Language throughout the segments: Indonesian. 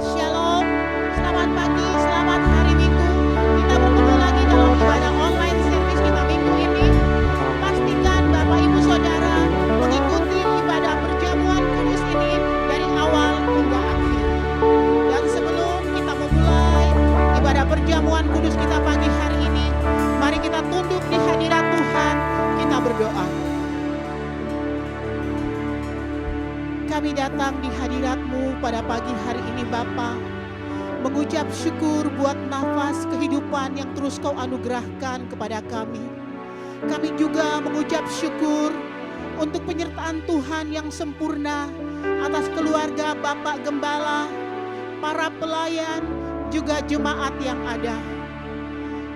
Shalom, selamat pagi, selamat hari Minggu. Kita bertemu lagi dalam ibadah online service kita minggu ini. Pastikan Bapak Ibu Saudara mengikuti ibadah perjamuan kudus ini dari awal hingga akhir. Dan sebelum kita memulai ibadah perjamuan kudus kita pagi hari ini, mari kita tunduk di hadirat Tuhan, kita berdoa. Kami datang di hadirat-Mu pada pagi hari ini Bapa, mengucap syukur buat nafas kehidupan yang terus Kau anugerahkan kepada kami. Kami juga mengucap syukur untuk penyertaan Tuhan yang sempurna atas keluarga Bapak Gembala, para pelayan, juga jemaat yang ada.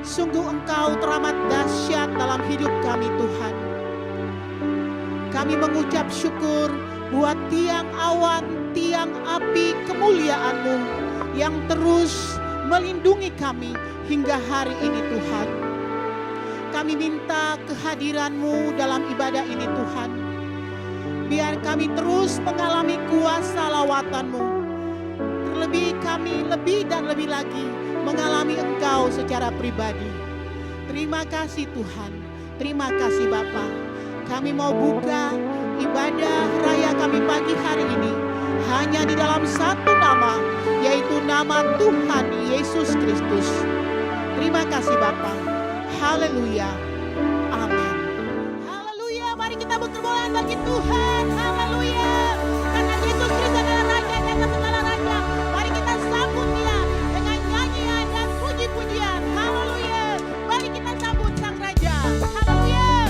Sungguh Engkau teramat dahsyat dalam hidup kami Tuhan. Kami mengucap syukur buat tiang awan, tiang api kemuliaan-Mu yang terus melindungi kami hingga hari ini Tuhan. Kami minta kehadiran-Mu dalam ibadah ini Tuhan. Biar kami terus mengalami kuasa lawatan-Mu. Terlebih kami lebih dan lebih lagi mengalami Engkau secara pribadi. Terima kasih Tuhan, terima kasih Bapa. Kami mau buka ibadah raya kami pagi hari ini hanya di dalam satu nama, yaitu nama Tuhan Yesus Kristus. Terima kasih Bapa. Haleluya. Amin. Haleluya. Mari kita berkemuliaan bagi Tuhan. Haleluya. Karena Yesus Kristus adalah Raja di atas segala raja. Mari kita sambut Dia dengan nyanyian dan puji-pujian. Haleluya. Mari kita sambut Sang Raja. Haleluya.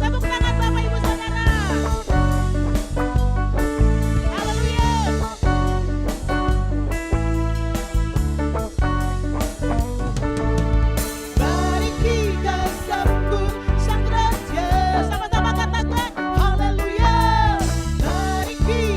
Tepuk tangan Bapak Ibu Saudara. Mari kita sambut Sang Raja. Sama-sama katakan haleluya. Mari kita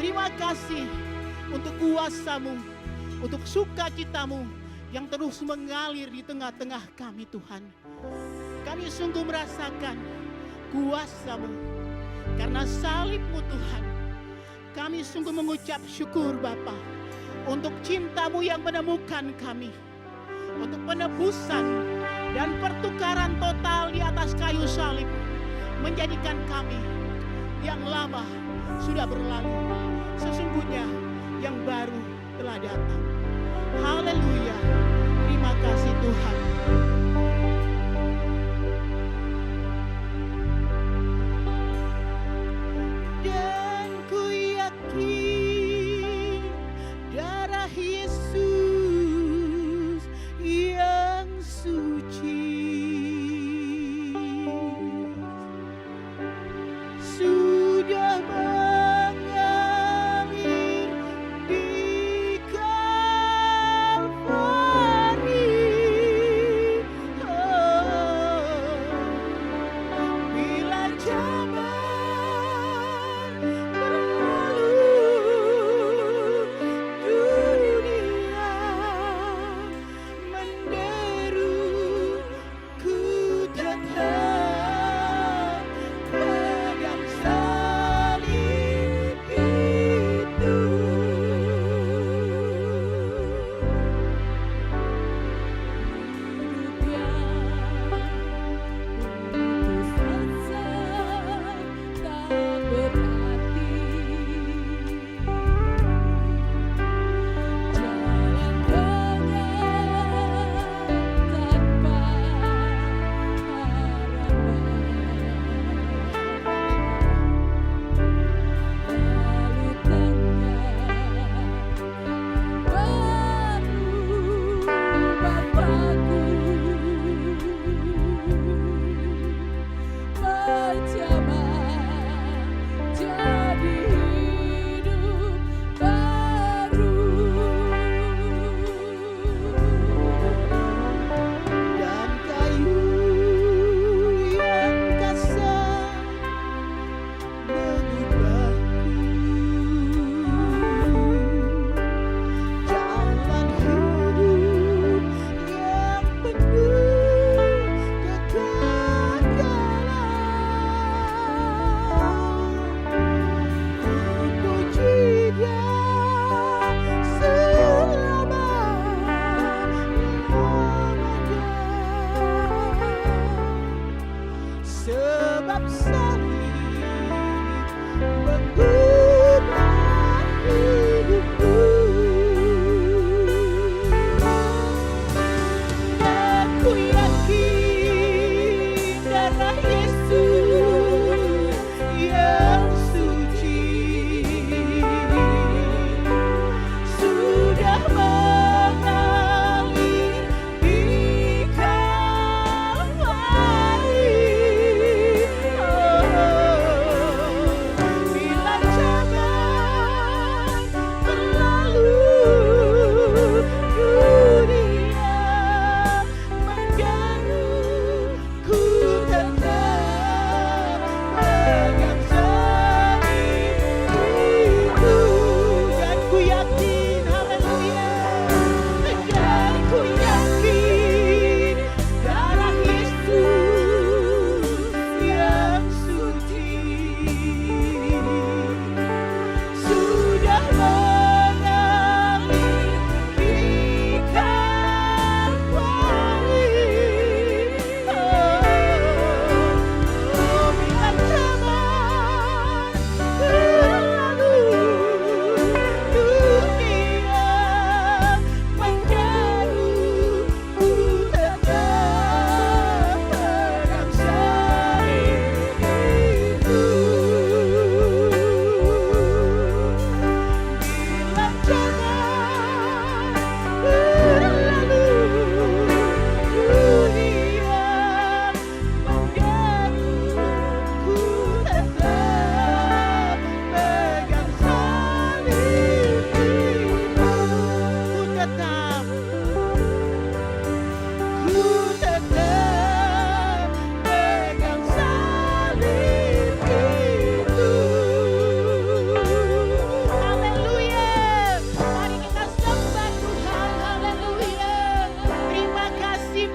Terima kasih untuk kuasa-Mu, untuk sukacita-Mu yang terus mengalir di tengah-tengah kami Tuhan. Kami sungguh merasakan kuasa-Mu karena salib-Mu Tuhan. Kami sungguh mengucap syukur Bapa untuk cinta-Mu yang menemukan kami, untuk penebusan dan pertukaran total di atas kayu salib, menjadikan kami yang lama sudah berlalu, sesungguhnya yang baru telah datang. Haleluya, terima kasih Tuhan. Dan ku yakin darah Yesus yang suci sudah mengalir di Kalvari.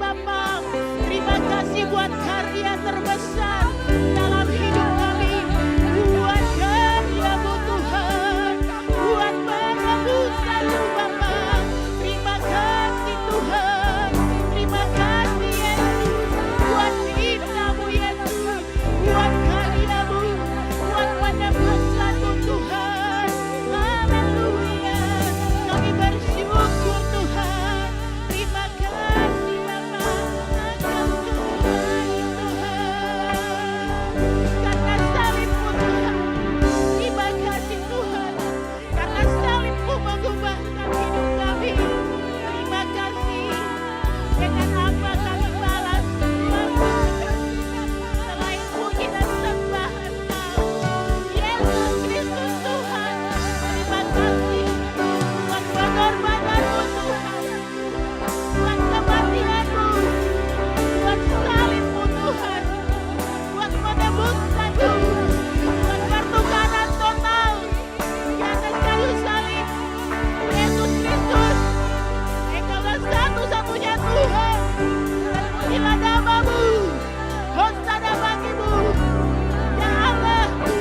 Bapa. Terima kasih buat karya terbesar dalam hidup kami. Buat karya-Mu Tuhan, buat penebusan-Mu Bapa. Terima kasih Tuhan, terima kasih Yesus. Buat cinta-Mu Yesus, buat karya-Mu, buat penebusan-Mu Tuhan. Haleluya, kami bersyukur Tuhan. Terima kasih Bapa, Engkau Tuhan Tuhan. Karena salib-Mu Tuhan, terima kasih Tuhan. Karena salib-Mu mengubahkan hidup kami. Terima kasih. Dengan apa kami balas selain puji dan sembah Engkau, Yesus Kristus Tuhan. Terima kasih buat pengorbanan-Mu Tuhan, buat kematian-Mu, buat salib-Mu Tuhan, buat penebus-Mu, buat pertukaran total di atas kayu salib. Yesus Kristus, Engkaulah satu-satunya Tuhan. Terpujilah nama-Mu, hosana bagi-Mu, ya Allah-Ku,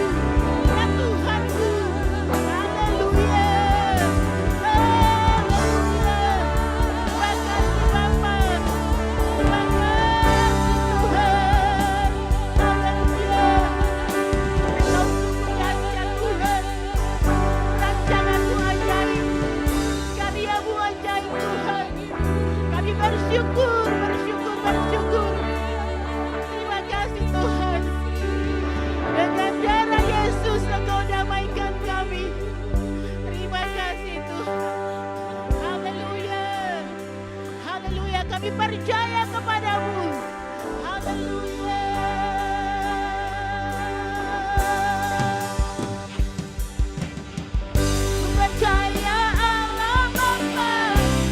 ya Tuhan-Ku. Haleluya, haleluya. Terima kasih Bapa, terima kasih Tuhan. Haleluya. Engkau sungguh dahsyat Tuhan. Rancangan-Mu ajaib, karya-Mu ajaib Tuhan. Kami bersyukur, bersyukur, bersyukur. Terima kasih Tuhan. Dengan darah Yesus Engkau damaikan kami. Terima kasih Tuhan. Haleluya, haleluya. Kami percaya kepada-Mu. Haleluya. Ku percaya Allah Bapa,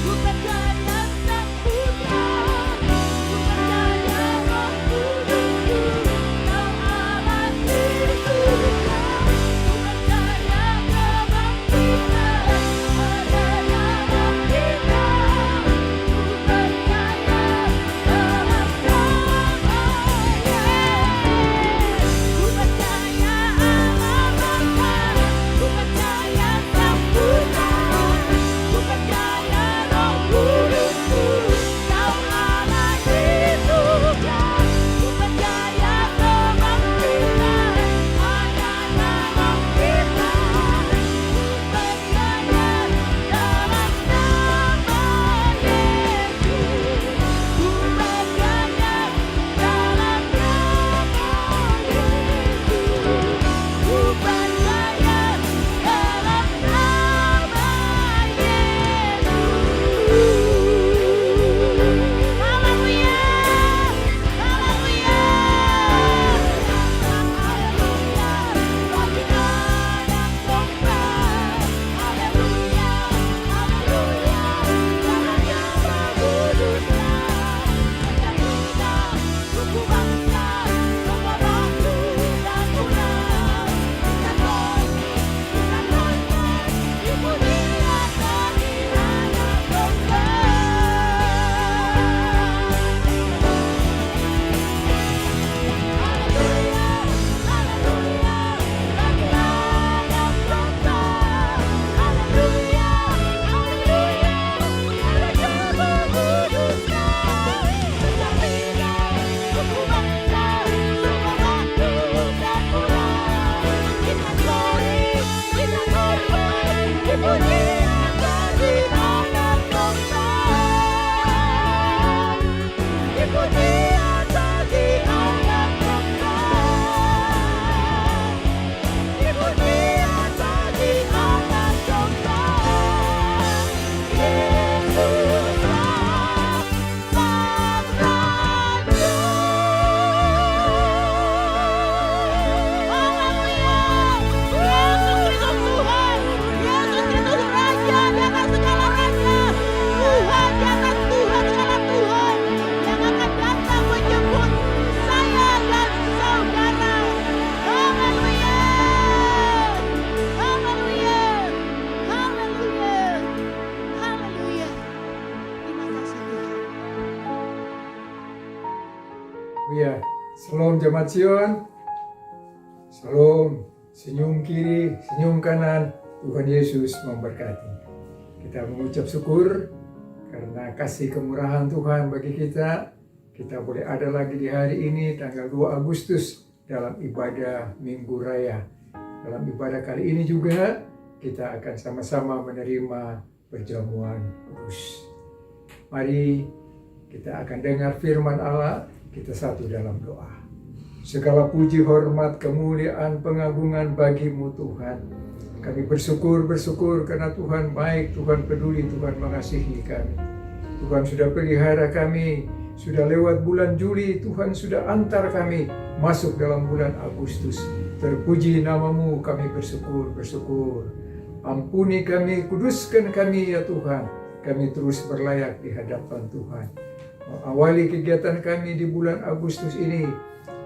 ku percaya Sang Putra, ku percaya Roh Kudus-Ku, Kau Allah di surga. Ku percaya kebangkitan pada dalam kita, ku percaya Ya, Shalom Jemaat Sion. Shalom, senyum kiri, senyum kanan. Tuhan Yesus memberkati. Kita mengucap syukur karena kasih kemurahan Tuhan bagi kita. Kita boleh ada lagi di hari ini tanggal 2 Agustus dalam ibadah Minggu Raya. Dalam ibadah kali ini juga kita akan sama-sama menerima perjamuan kudus. Mari kita akan dengar firman Allah. Kita satu dalam doa. Segala puji, hormat, kemuliaan, pengagungan bagimu Tuhan. Kami bersyukur karena Tuhan baik, Tuhan peduli, Tuhan mengasihi kami. Tuhan sudah pelihara kami, sudah lewat bulan Juli, Tuhan sudah antar kami masuk dalam bulan Agustus. Terpuji namamu, kami bersyukur. Ampuni kami, kuduskan kami ya Tuhan. Kami terus berlayak di hadapan Tuhan. Mengawali kegiatan kami di bulan Agustus ini,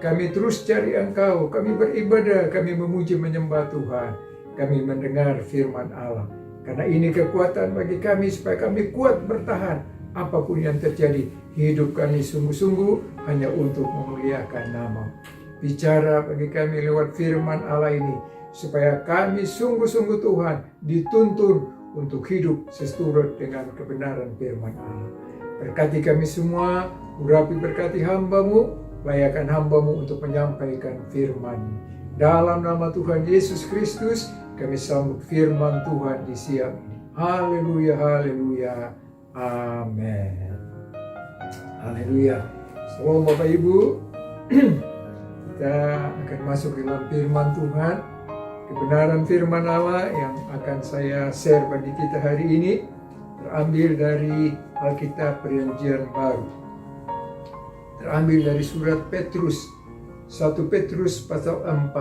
kami terus cari Engkau, kami beribadah, kami memuji menyembah Tuhan, kami mendengar firman Allah. Karena ini kekuatan bagi kami supaya kami kuat bertahan apapun yang terjadi. Hidup kami sungguh-sungguh hanya untuk memuliakan nama. Bicara bagi kami lewat firman Allah ini, supaya kami sungguh-sungguh Tuhan dituntun untuk hidup seturut dengan kebenaran firman Allah. Berkati kami semua, urapi berkati hamba-Mu, layakkan hamba-Mu untuk menyampaikan firman. Dalam nama Tuhan Yesus Kristus, kami sambut firman Tuhan di siang ini. Haleluya, haleluya, amin. Haleluya. Shalom Bapak Ibu. Kita akan masuk dalam firman Tuhan. Kebenaran firman Allah yang akan saya share bagi kita hari ini terambil dari Alkitab Perjanjian Baru. Terambil dari surat Petrus, 1 Petrus pasal 4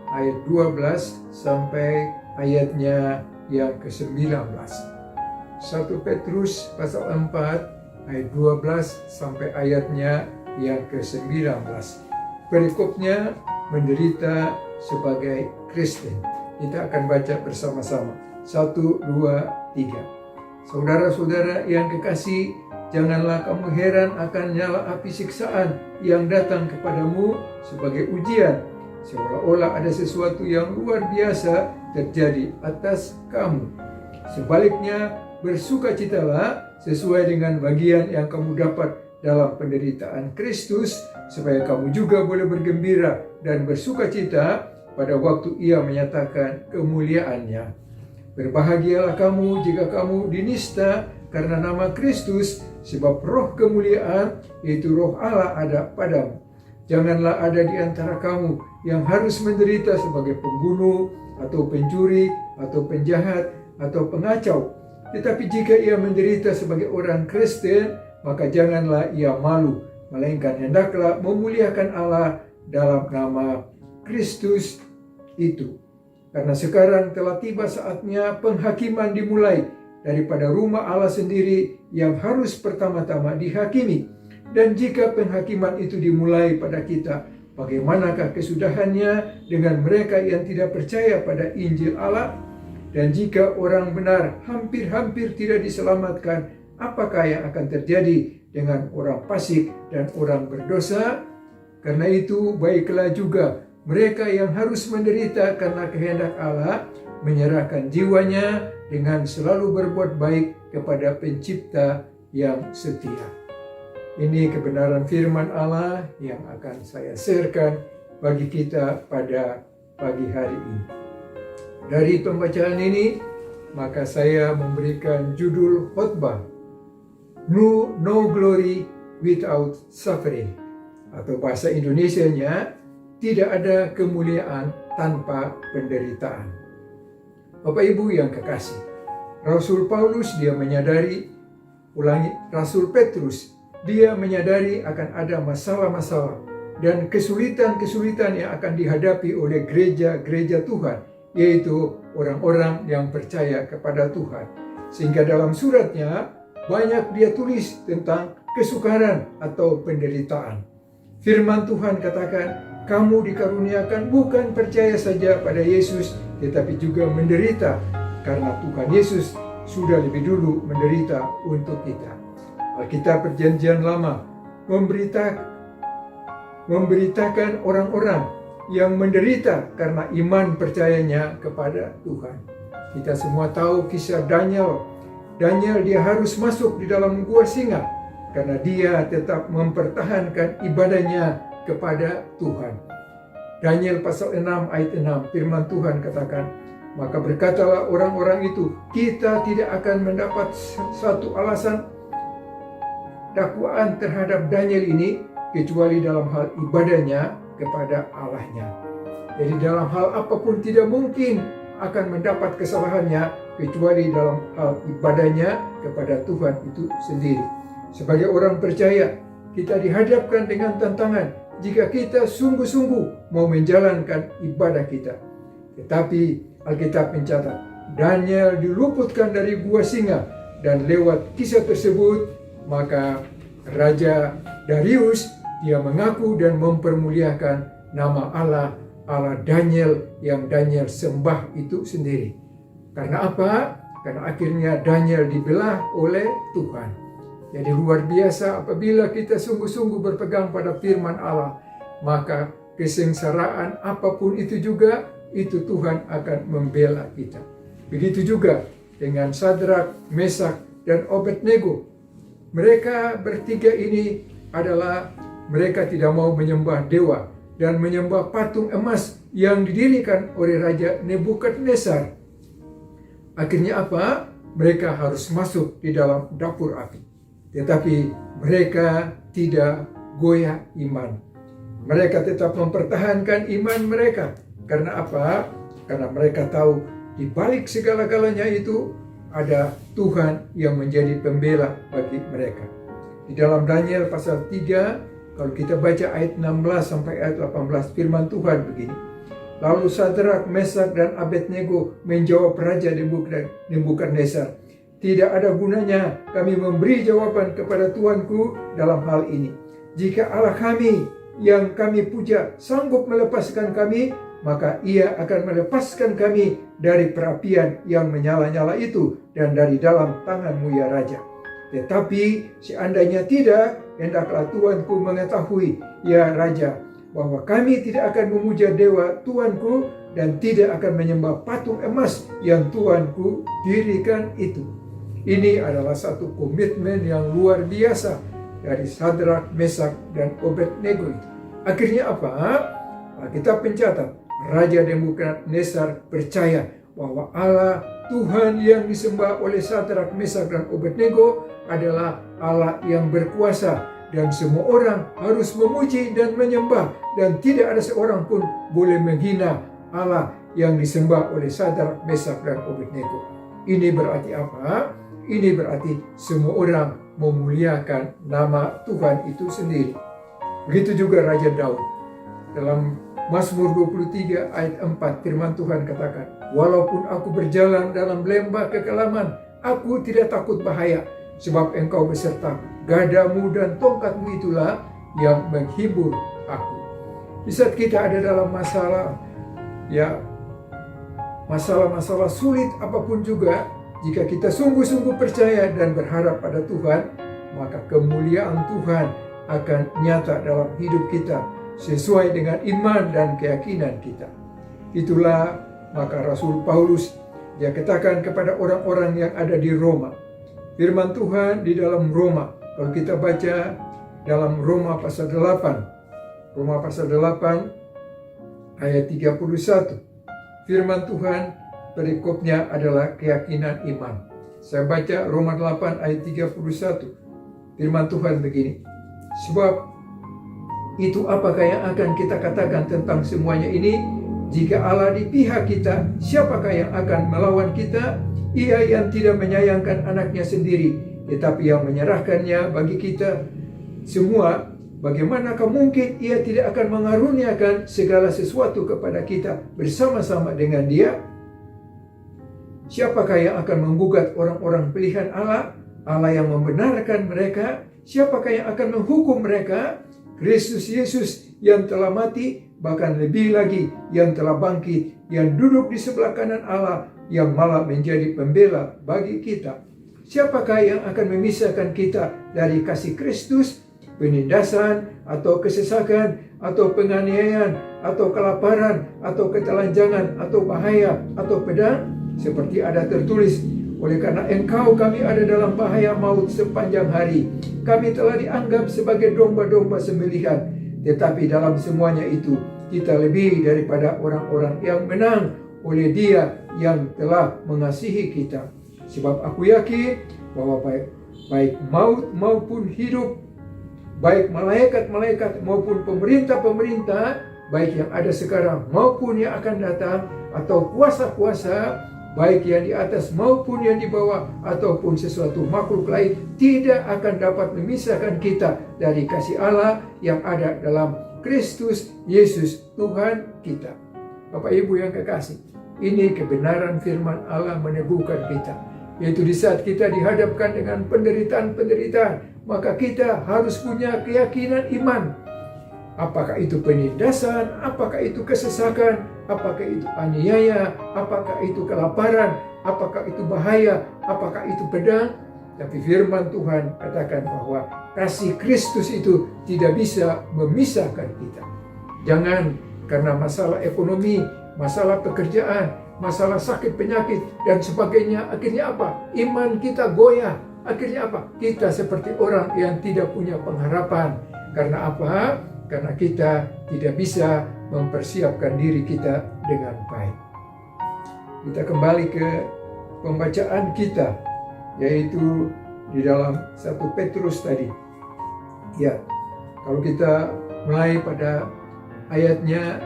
ayat 12 sampai ayatnya yang ke-19. 1 Petrus pasal 4 ayat 12 sampai ayatnya yang ke-19. Perikopnya menderita sebagai Kristen. Kita akan baca bersama-sama. 1, 2, 3. Saudara-saudara yang kekasih, janganlah kamu heran akan nyala api siksaan yang datang kepadamu sebagai ujian, seolah-olah ada sesuatu yang luar biasa terjadi atas kamu. Sebaliknya, bersukacitalah sesuai dengan bagian yang kamu dapat dalam penderitaan Kristus, supaya kamu juga boleh bergembira dan bersukacita pada waktu Ia menyatakan kemuliaannya. Berbahagialah kamu jika kamu dinista karena nama Kristus, sebab roh kemuliaan, yaitu roh Allah ada padamu. Janganlah ada di antara kamu yang harus menderita sebagai pembunuh, atau pencuri, atau penjahat, atau pengacau. Tetapi jika ia menderita sebagai orang Kristen, maka janganlah ia malu, melainkan hendaklah memuliakan Allah dalam nama Kristus itu. Karena sekarang telah tiba saatnya penghakiman dimulai daripada rumah Allah sendiri yang harus pertama-tama dihakimi. Dan jika penghakiman itu dimulai pada kita, bagaimanakah kesudahannya dengan mereka yang tidak percaya pada Injil Allah? Dan jika orang benar hampir-hampir tidak diselamatkan, apakah yang akan terjadi dengan orang fasik dan orang berdosa? Karena itu baiklah juga mereka yang harus menderita karena kehendak Allah, menyerahkan jiwanya dengan selalu berbuat baik kepada Pencipta yang setia. Ini kebenaran firman Allah yang akan saya sharekan bagi kita pada pagi hari ini. Dari pembacaan ini, maka saya memberikan judul khotbah, No Glory Without Suffering, atau bahasa Indonesianya, tidak ada kemuliaan tanpa penderitaan. Bapak Ibu yang kekasih, Rasul Paulus Rasul Petrus, dia menyadari akan ada masalah-masalah dan kesulitan-kesulitan yang akan dihadapi oleh gereja-gereja Tuhan, yaitu orang-orang yang percaya kepada Tuhan. Sehingga dalam suratnya banyak dia tulis tentang kesukaran atau penderitaan. Firman Tuhan katakan, kamu dikaruniakan bukan percaya saja pada Yesus, tetapi juga menderita, karena Tuhan Yesus sudah lebih dulu menderita untuk kita. Alkitab Perjanjian Lama memberitakan orang-orang yang menderita karena iman percayanya kepada Tuhan. Kita semua tahu kisah Daniel. Daniel dia harus masuk di dalam gua singa karena dia tetap mempertahankan ibadahnya kepada Tuhan. Daniel pasal 6 ayat 6 firman Tuhan katakan, maka berkatalah orang-orang itu, kita tidak akan mendapat satu alasan dakwaan terhadap Daniel ini kecuali dalam hal ibadahnya kepada Allahnya. Jadi dalam hal apapun tidak mungkin akan mendapat kesalahannya kecuali dalam hal ibadahnya kepada Tuhan itu sendiri. Sebagai orang percaya, kita dihadapkan dengan tantangan jika kita sungguh-sungguh mau menjalankan ibadah kita. Tetapi Alkitab mencatat, Daniel diluputkan dari gua singa, dan lewat kisah tersebut, maka Raja Darius dia mengaku dan mempermuliakan nama Allah Daniel yang Daniel sembah itu sendiri. Karena apa? Karena akhirnya Daniel dibelah oleh Tuhan. Jadi luar biasa apabila kita sungguh-sungguh berpegang pada firman Allah, maka kesengsaraan apapun itu juga, itu Tuhan akan membela kita. Begitu juga dengan Sadrak, Mesak, dan Abednego. Mereka bertiga ini adalah mereka tidak mau menyembah dewa dan menyembah patung emas yang didirikan oleh Raja Nebukadnezar. Akhirnya apa? Mereka harus masuk di dalam dapur api. Tetapi mereka tidak goyah iman. Mereka tetap mempertahankan iman mereka. Karena apa? Karena mereka tahu di balik segala-galanya itu ada Tuhan yang menjadi pembela bagi mereka. Di dalam Daniel pasal 3, kalau kita baca ayat 16 sampai ayat 18, firman Tuhan begini. Lalu Sadrak, Mesak, dan Abednego menjawab Raja Nebukadnezar, tidak ada gunanya kami memberi jawaban kepada Tuanku dalam hal ini. Jika Allah kami yang kami puja sanggup melepaskan kami, maka ia akan melepaskan kami dari perapian yang menyala-nyala itu dan dari dalam tanganmu ya Raja. Tetapi seandainya tidak, hendaklah Tuanku mengetahui, ya Raja, bahwa kami tidak akan memuja dewa Tuanku dan tidak akan menyembah patung emas yang Tuanku dirikan itu. Ini adalah satu komitmen yang luar biasa dari Sadrak, Mesak, dan Abednego itu. Akhirnya apa? Kita pencatat, Raja Nebukadnezar percaya bahwa Allah Tuhan yang disembah oleh Sadrak, Mesak, dan Abednego adalah Allah yang berkuasa dan semua orang harus memuji dan menyembah dan tidak ada seorang pun boleh menghina Allah yang disembah oleh Sadrak, Mesak, dan Abednego. Ini berarti apa? Ini berarti semua orang memuliakan nama Tuhan itu sendiri. Begitu juga Raja Daud. Dalam Mazmur 23 ayat 4 firman Tuhan katakan, walaupun aku berjalan dalam lembah kekelaman, aku tidak takut bahaya, sebab engkau beserta, gadamu dan tongkatmu itulah yang menghibur aku. Di saat kita ada dalam masalah, ya masalah-masalah sulit apapun juga, jika kita sungguh-sungguh percaya dan berharap pada Tuhan, maka kemuliaan Tuhan akan nyata dalam hidup kita sesuai dengan iman dan keyakinan kita. Itulah maka Rasul Paulus dia katakan kepada orang-orang yang ada di Roma. Firman Tuhan di dalam Roma, kalau kita baca dalam Roma pasal 8, Roma pasal 8 ayat 31, firman Tuhan perikopnya adalah keyakinan iman. Saya baca Roma 8 ayat 31, firman Tuhan begini, sebab itu apakah yang akan kita katakan tentang semuanya ini? Jika Allah di pihak kita, siapakah yang akan melawan kita? Ia yang tidak menyayangkan anaknya sendiri, tetapi yang menyerahkannya bagi kita semua, bagaimanakah mungkin ia tidak akan mengaruniakan segala sesuatu kepada kita bersama-sama dengan dia? Siapakah yang akan menggugat orang-orang pilihan Allah? Allah yang membenarkan mereka. Siapakah yang akan menghukum mereka? Kristus Yesus yang telah mati, bahkan lebih lagi yang telah bangkit, yang duduk di sebelah kanan Allah, yang malah menjadi pembela bagi kita. siapakah yang akan memisahkan kita dari kasih Kristus? Penindasan, atau kesesakan, atau penganiayaan, atau kelaparan, atau ketelanjangan, atau bahaya, atau pedang? Seperti ada tertulis, oleh karena engkau kami ada dalam bahaya maut sepanjang hari. Kami telah dianggap sebagai domba-domba sembelihan. Tetapi dalam semuanya itu, kita lebih daripada orang-orang yang menang oleh Dia yang telah mengasihi kita. Sebab aku yakin bahwa baik maut maupun hidup, baik malaikat-malaikat maupun pemerintah-pemerintah, baik yang ada sekarang maupun yang akan datang, atau kuasa-kuasa, baik yang di atas maupun yang di bawah, ataupun sesuatu makhluk lain, tidak akan dapat memisahkan kita dari kasih Allah yang ada dalam Kristus Yesus Tuhan kita. Bapak Ibu yang kekasih, ini kebenaran firman Allah meneguhkan kita, yaitu di saat kita dihadapkan dengan penderitaan-penderitaan, maka kita harus punya keyakinan iman. Apakah itu penindasan, apakah itu kesesakan, apakah itu aniaya, apakah itu kelaparan, apakah itu bahaya, apakah itu pedang. Tapi firman Tuhan katakan bahwa kasih Kristus itu tidak bisa memisahkan kita. Jangan karena masalah ekonomi, masalah pekerjaan, masalah sakit penyakit dan sebagainya, akhirnya apa? Iman kita goyah. Akhirnya apa? Kita seperti orang yang tidak punya pengharapan. Karena apa? Karena kita tidak bisa mempersiapkan diri kita dengan baik. Kita kembali ke pembacaan kita, yaitu di dalam 1 Petrus tadi. Ya, kalau kita mulai pada ayatnya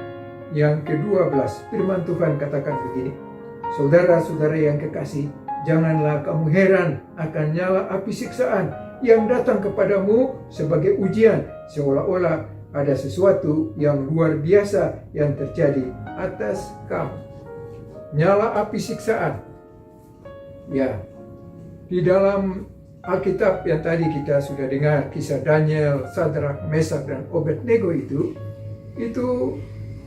yang ke-12, firman Tuhan katakan begini. Saudara-saudara yang kekasih, janganlah kamu heran akan nyala api siksaan yang datang kepadamu sebagai ujian, seolah-olah ada sesuatu yang luar biasa yang terjadi atas kamu. Nyala api siksaan. Ya, di dalam Alkitab yang tadi kita sudah dengar kisah Daniel, Sadrak, Mesak, dan Abednego itu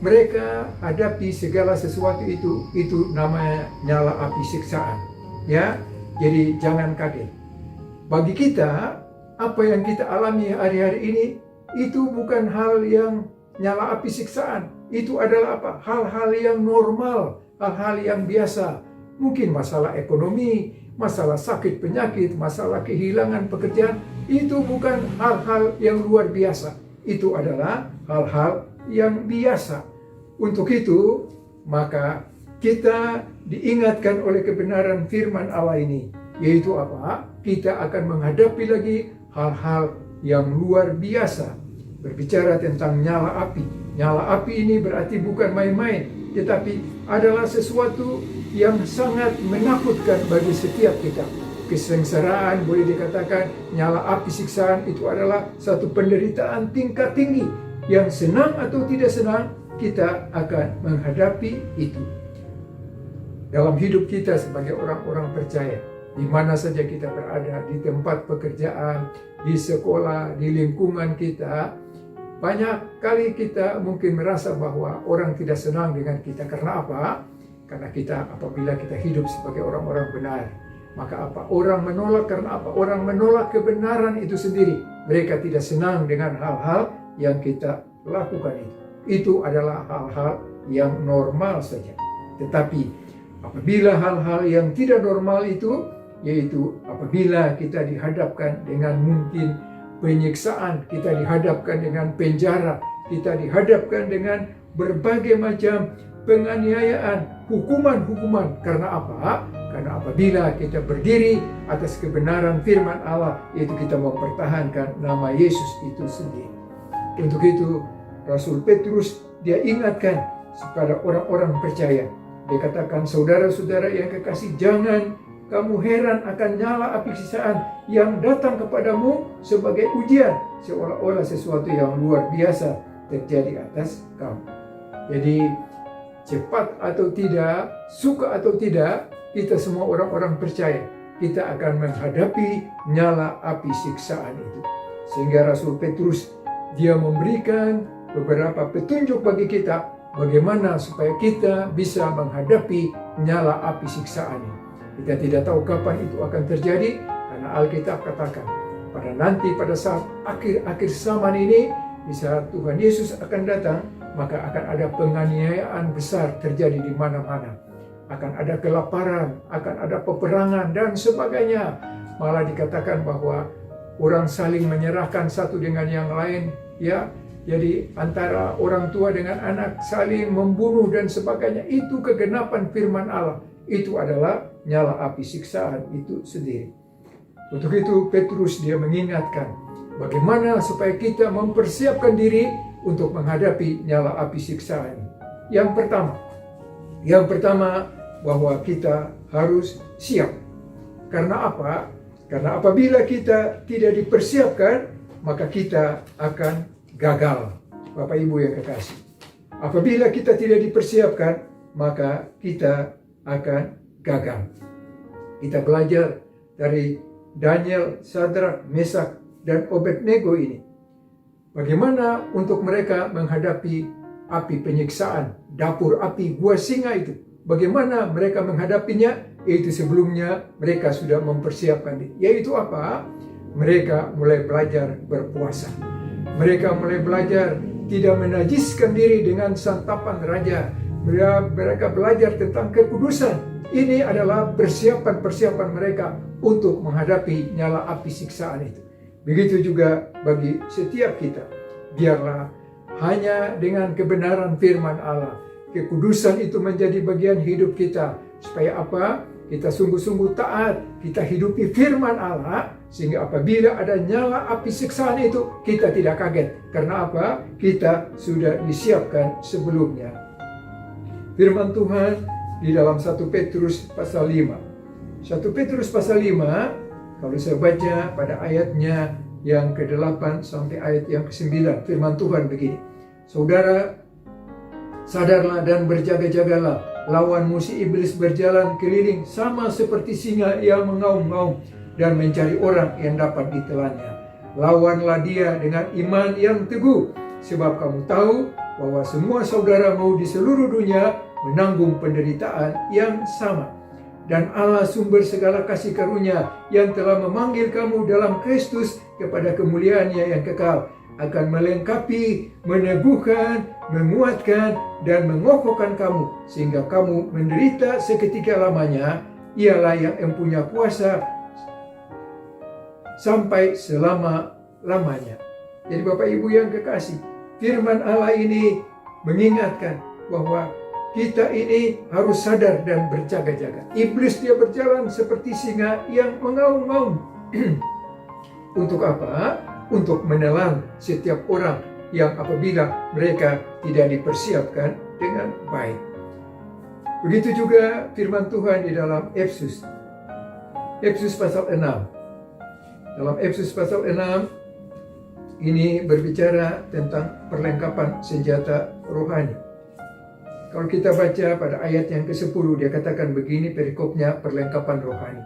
mereka hadapi segala sesuatu itu namanya nyala api siksaan. Ya, jadi jangan kaget. Bagi kita, apa yang kita alami hari-hari ini itu bukan hal yang nyala api siksaan. Itu adalah apa? Hal-hal yang normal, hal-hal yang biasa. Mungkin masalah ekonomi, masalah sakit penyakit, masalah kehilangan pekerjaan, itu bukan hal-hal yang luar biasa. Itu adalah hal-hal yang biasa. Untuk itu, maka kita diingatkan oleh kebenaran firman Allah ini, yaitu apa? Kita akan menghadapi lagi hal-hal yang luar biasa. Berbicara tentang nyala api. Nyala api ini berarti bukan main-main, tetapi adalah sesuatu yang sangat menakutkan bagi setiap kita. Kesengsaraan boleh dikatakan, nyala api siksaan itu adalah satu penderitaan tingkat tinggi. Yang senang atau tidak senang, kita akan menghadapi itu. Dalam hidup kita sebagai orang-orang percaya, di mana saja kita berada, di tempat pekerjaan, di sekolah, di lingkungan kita, banyak kali kita mungkin merasa bahwa orang tidak senang dengan kita. Karena apa? Karena kita, apabila kita hidup sebagai orang-orang benar, maka apa? Orang menolak. Karena apa? Orang menolak kebenaran itu sendiri. Mereka tidak senang dengan hal-hal yang kita lakukan itu. Itu adalah hal-hal yang normal saja. Tetapi apabila hal-hal yang tidak normal itu, yaitu apabila kita dihadapkan dengan mungkin penyiksaan, kita dihadapkan dengan penjara, kita dihadapkan dengan berbagai macam penganiayaan, hukuman-hukuman. Karena apa? Karena apabila kita berdiri atas kebenaran firman Allah, yaitu kita mempertahankan nama Yesus itu sendiri. Untuk itu, Rasul Petrus dia ingatkan kepada orang-orang percaya. Dia katakan, saudara-saudara yang kekasih, jangan kamu heran akan nyala api siksaan yang datang kepadamu sebagai ujian, seolah-olah sesuatu yang luar biasa terjadi atas kamu. Jadi cepat atau tidak, suka atau tidak, kita semua orang-orang percaya, kita akan menghadapi nyala api siksaan itu. Sehingga Rasul Petrus dia memberikan beberapa petunjuk bagi kita bagaimana supaya kita bisa menghadapi nyala api siksaan ini. Kita tidak tahu kapan itu akan terjadi, karena Alkitab katakan pada saat akhir zaman ini, di saat Tuhan Yesus akan datang, maka akan ada penganiayaan besar terjadi di mana-mana. Akan ada kelaparan, akan ada peperangan dan sebagainya. Malah dikatakan bahwa orang saling menyerahkan satu dengan yang lain, ya. Jadi antara orang tua dengan anak saling membunuh dan sebagainya. Itu kegenapan firman Allah. Itu adalah nyala api siksaan itu sendiri. Untuk itu Petrus dia mengingatkan bagaimana supaya kita mempersiapkan diri untuk menghadapi nyala api siksaan. Yang pertama bahwa kita harus siap. Karena apa? Karena apabila kita tidak dipersiapkan, maka kita akan gagal. Bapak Ibu yang kekasih, apabila kita tidak dipersiapkan, maka kita akan gagal. Kita belajar dari Daniel, Sadrak, Mesak, dan Abednego ini. Bagaimana untuk mereka menghadapi api penyiksaan, dapur api gua singa itu. Bagaimana mereka menghadapinya? Yaitu sebelumnya mereka sudah mempersiapkan diri. Yaitu apa? Mereka mulai belajar berpuasa. Mereka mulai belajar tidak menajiskan diri dengan santapan raja. Mereka belajar tentang kekudusan. Ini adalah persiapan-persiapan mereka untuk menghadapi nyala api siksaan itu. Begitu juga bagi setiap kita. Biarlah hanya dengan kebenaran firman Allah, kekudusan itu menjadi bagian hidup kita. Supaya apa? Kita sungguh-sungguh taat, kita hidupi firman Allah, sehingga apabila ada nyala api siksaan itu, kita tidak kaget. Karena apa? Kita sudah disiapkan sebelumnya. Firman Tuhan di dalam 1 Petrus pasal 5. 1 Petrus pasal 5, kalau saya baca pada ayatnya yang ke-8 sampai ayat yang ke-9, firman Tuhan begini. Saudara, sadarlah dan berjaga-jagalah, lawan musuh iblis berjalan keliling sama seperti singa yang mengaum-ngaum dan mencari orang yang dapat ditelannya. Lawanlah dia dengan iman yang teguh, sebab kamu tahu bahwa semua saudaramu di seluruh dunia menanggung penderitaan yang sama. Dan Allah sumber segala kasih karunia yang telah memanggil kamu dalam Kristus kepada kemuliaannya yang kekal, akan melengkapi, meneguhkan, menguatkan, dan mengokohkan kamu, sehingga kamu menderita seketika lamanya. Ialah yang mempunyai kuasa sampai selama-lamanya. Jadi Bapak Ibu yang kekasih, firman Allah ini mengingatkan bahwa kita ini harus sadar dan berjaga-jaga. Iblis dia berjalan seperti singa yang mengaum-ngaum. Untuk apa? Untuk menelan setiap orang yang apabila mereka tidak dipersiapkan dengan baik. Begitu juga firman Tuhan di dalam Efesus. Efesus pasal 6. Dalam Efesus pasal 6 ini berbicara tentang perlengkapan senjata rohani. Kalau kita baca pada ayat yang ke-10, dia katakan begini perikopnya, perlengkapan rohani.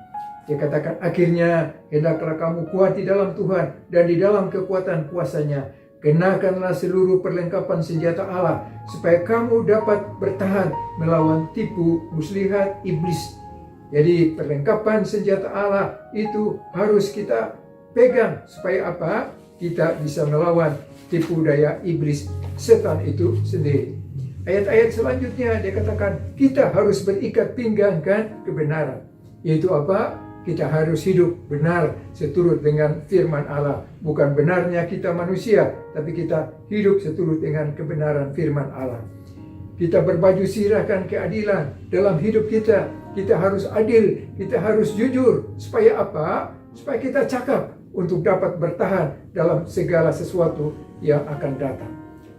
Dia katakan, akhirnya hendaklah kamu kuat di dalam Tuhan dan di dalam kekuatan kuasanya. Kenakanlah seluruh perlengkapan senjata Allah, supaya kamu dapat bertahan melawan tipu muslihat iblis. Jadi perlengkapan senjata Allah itu harus kita pegang, supaya apa? Kita bisa melawan tipu daya iblis, setan itu sendiri. Ayat-ayat selanjutnya dia katakan kita harus berikat pinggangkan kebenaran. Yaitu apa? Kita harus hidup benar seturut dengan firman Allah. Bukan benarnya kita manusia, tapi kita hidup seturut dengan kebenaran firman Allah. Kita berbaju sirahkan keadilan dalam hidup kita. Kita harus adil, kita harus jujur. Supaya apa? Supaya kita cakap untuk dapat bertahan dalam segala sesuatu yang akan datang.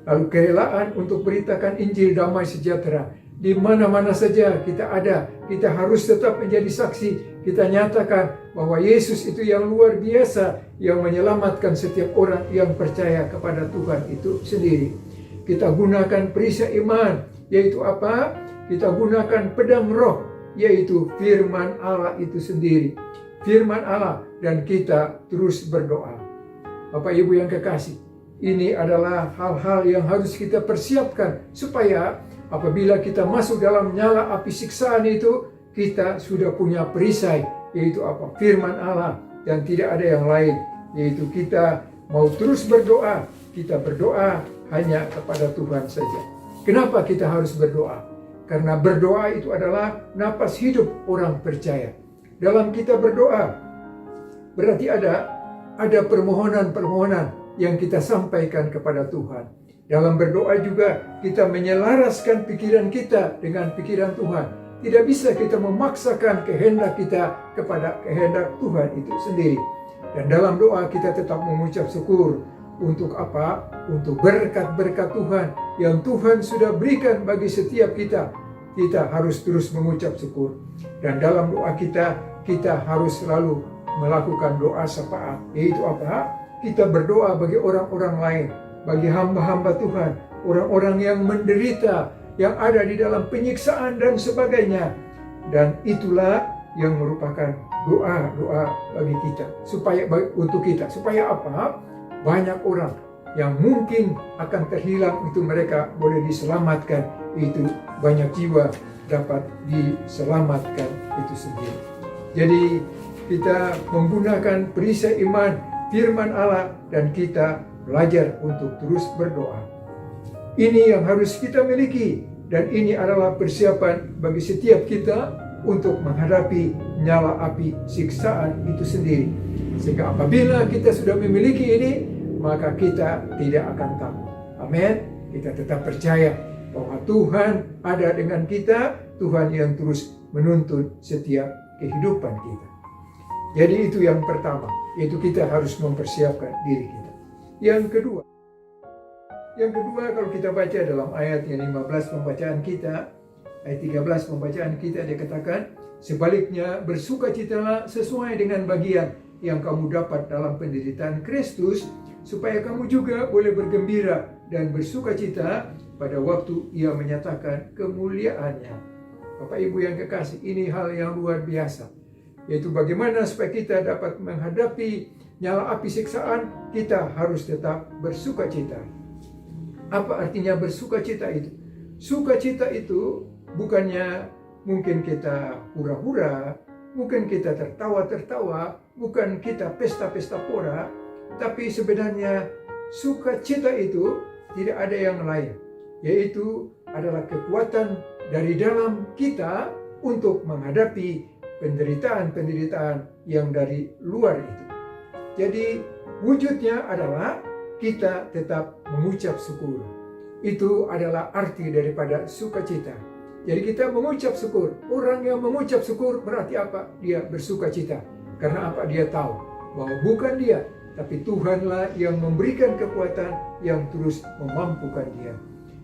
Lalu kerelaan untuk beritakan Injil damai sejahtera. Di mana-mana saja kita ada, kita harus tetap menjadi saksi. Kita nyatakan bahwa Yesus itu yang luar biasa, yang menyelamatkan setiap orang yang percaya kepada Tuhan itu sendiri. Kita gunakan perisai iman, yaitu apa? Kita gunakan pedang roh, yaitu firman Allah itu sendiri. Firman Allah, dan kita terus berdoa. Bapak Ibu yang kekasih, ini adalah hal-hal yang harus kita persiapkan supaya apabila kita masuk dalam nyala api siksaan itu, kita sudah punya perisai, yaitu apa? Firman Allah, dan tidak ada yang lain, yaitu kita mau terus berdoa. Kita berdoa hanya kepada Tuhan saja. Kenapa kita harus berdoa? Karena berdoa itu adalah napas hidup orang percaya. Dalam kita berdoa, berarti ada permohonan-permohonan yang kita sampaikan kepada Tuhan. Dalam berdoa juga kita menyelaraskan pikiran kita dengan pikiran Tuhan. Tidak bisa kita memaksakan kehendak kita kepada kehendak Tuhan itu sendiri. Dan dalam doa kita tetap mengucap syukur. Untuk apa? Untuk berkat-berkat Tuhan yang Tuhan sudah berikan bagi setiap kita. Kita harus terus mengucap syukur. Dan dalam doa kita harus selalu melakukan doa syafaat. Yaitu apa? Kita berdoa bagi orang-orang lain, bagi hamba-hamba Tuhan, orang-orang yang menderita, yang ada di dalam penyiksaan dan sebagainya. Dan itulah yang merupakan doa-doa bagi kita, untuk kita. Supaya apa? Banyak orang yang mungkin akan terhilang itu mereka boleh diselamatkan. Itu banyak jiwa dapat diselamatkan itu sendiri. Jadi kita menggunakan perisai iman, firman Allah, dan kita belajar untuk terus berdoa. Ini yang harus kita miliki, dan ini adalah persiapan bagi setiap kita untuk menghadapi nyala api siksaan itu sendiri. Sehingga apabila kita sudah memiliki ini, maka kita tidak akan takut. Amin. Kita tetap percaya bahwa Tuhan ada dengan kita, Tuhan yang terus menuntun setiap kehidupan kita. Jadi itu yang pertama, yaitu kita harus mempersiapkan diri kita. Yang kedua kalau kita baca dalam ayat yang 15 pembacaan kita, ayat 13 pembacaan kita, dia katakan, sebaliknya bersukacitalah sesuai dengan bagian yang kamu dapat dalam penderitaan Kristus, supaya kamu juga boleh bergembira dan bersukacita pada waktu Ia menyatakan kemuliaannya. Bapak Ibu yang kekasih, ini hal yang luar biasa, yaitu bagaimana supaya kita dapat menghadapi nyala api siksaan, kita harus tetap bersukacita. Apa artinya bersukacita itu? Sukacita itu bukannya mungkin kita hura-hura, mungkin kita tertawa-tertawa, bukan kita pesta-pesta pora, tapi sebenarnya sukacita itu tidak ada yang lain, yaitu adalah kekuatan dari dalam kita untuk menghadapi penderitaan-penderitaan yang dari luar itu. Jadi wujudnya adalah kita tetap mengucap syukur. Itu adalah arti daripada sukacita. Jadi kita mengucap syukur. Orang yang mengucap syukur berarti apa? Dia bersukacita. Karena apa? Dia tahu bahwa bukan dia, tapi Tuhanlah yang memberikan kekuatan yang terus memampukan dia.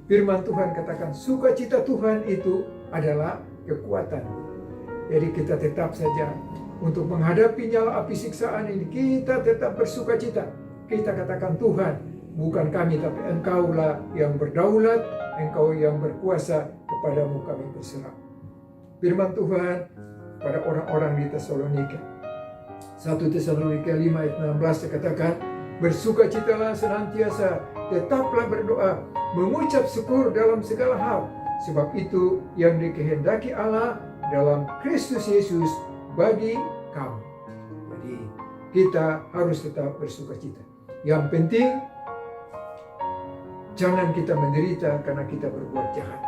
Firman Tuhan katakan sukacita Tuhan itu adalah kekuatan. Jadi kita tetap saja untuk menghadapi nyala api siksaan ini, kita tetap bersukacita. Kita katakan, Tuhan, bukan kami, tapi Engkaulah yang berdaulat, Engkau yang berkuasa, kepadamu kami berserah. Firman Tuhan pada orang-orang di Tesalonika, 1 Tesalonika 5 ayat 16 dikatakan, bersukacitalah senantiasa, tetaplah berdoa, mengucap syukur dalam segala hal, sebab itu yang dikehendaki Allah dalam Kristus Yesus bagi kamu. Jadi kita harus tetap bersukacita. Yang penting jangan kita menderita karena kita berbuat jahat.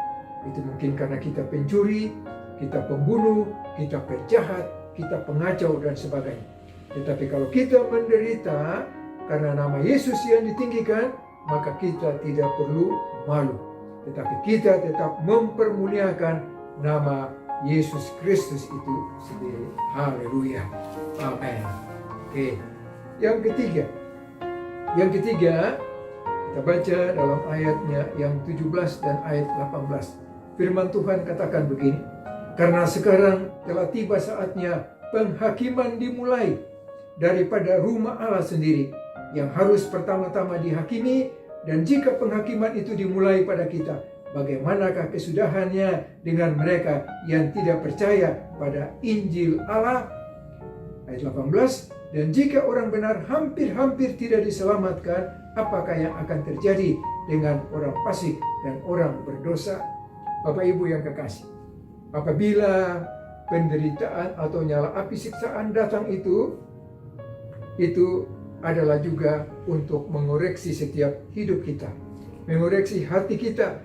Itu mungkin karena kita pencuri, kita pembunuh, kita penjahat, kita pengacau dan sebagainya. Tetapi kalau kita menderita karena nama Yesus yang ditinggikan, maka kita tidak perlu malu. Tetapi kita tetap mempermuliakan nama Yesus Kristus itu sendiri. Haleluya. Amin. Oke. Yang ketiga, kita baca dalam ayatnya yang 17 dan ayat 18. Firman Tuhan katakan begini, karena sekarang telah tiba saatnya penghakiman dimulai daripada rumah Allah sendiri, yang harus pertama-tama dihakimi, dan jika penghakiman itu dimulai pada kita, bagaimanakah kesudahannya dengan mereka yang tidak percaya pada Injil Allah? Ayat 18, dan jika orang benar hampir-hampir tidak diselamatkan, apakah yang akan terjadi dengan orang fasik dan orang berdosa? Bapak Ibu yang kekasih, apabila penderitaan atau nyala api siksaan datang itu adalah juga untuk mengoreksi setiap hidup kita, mengoreksi hati kita,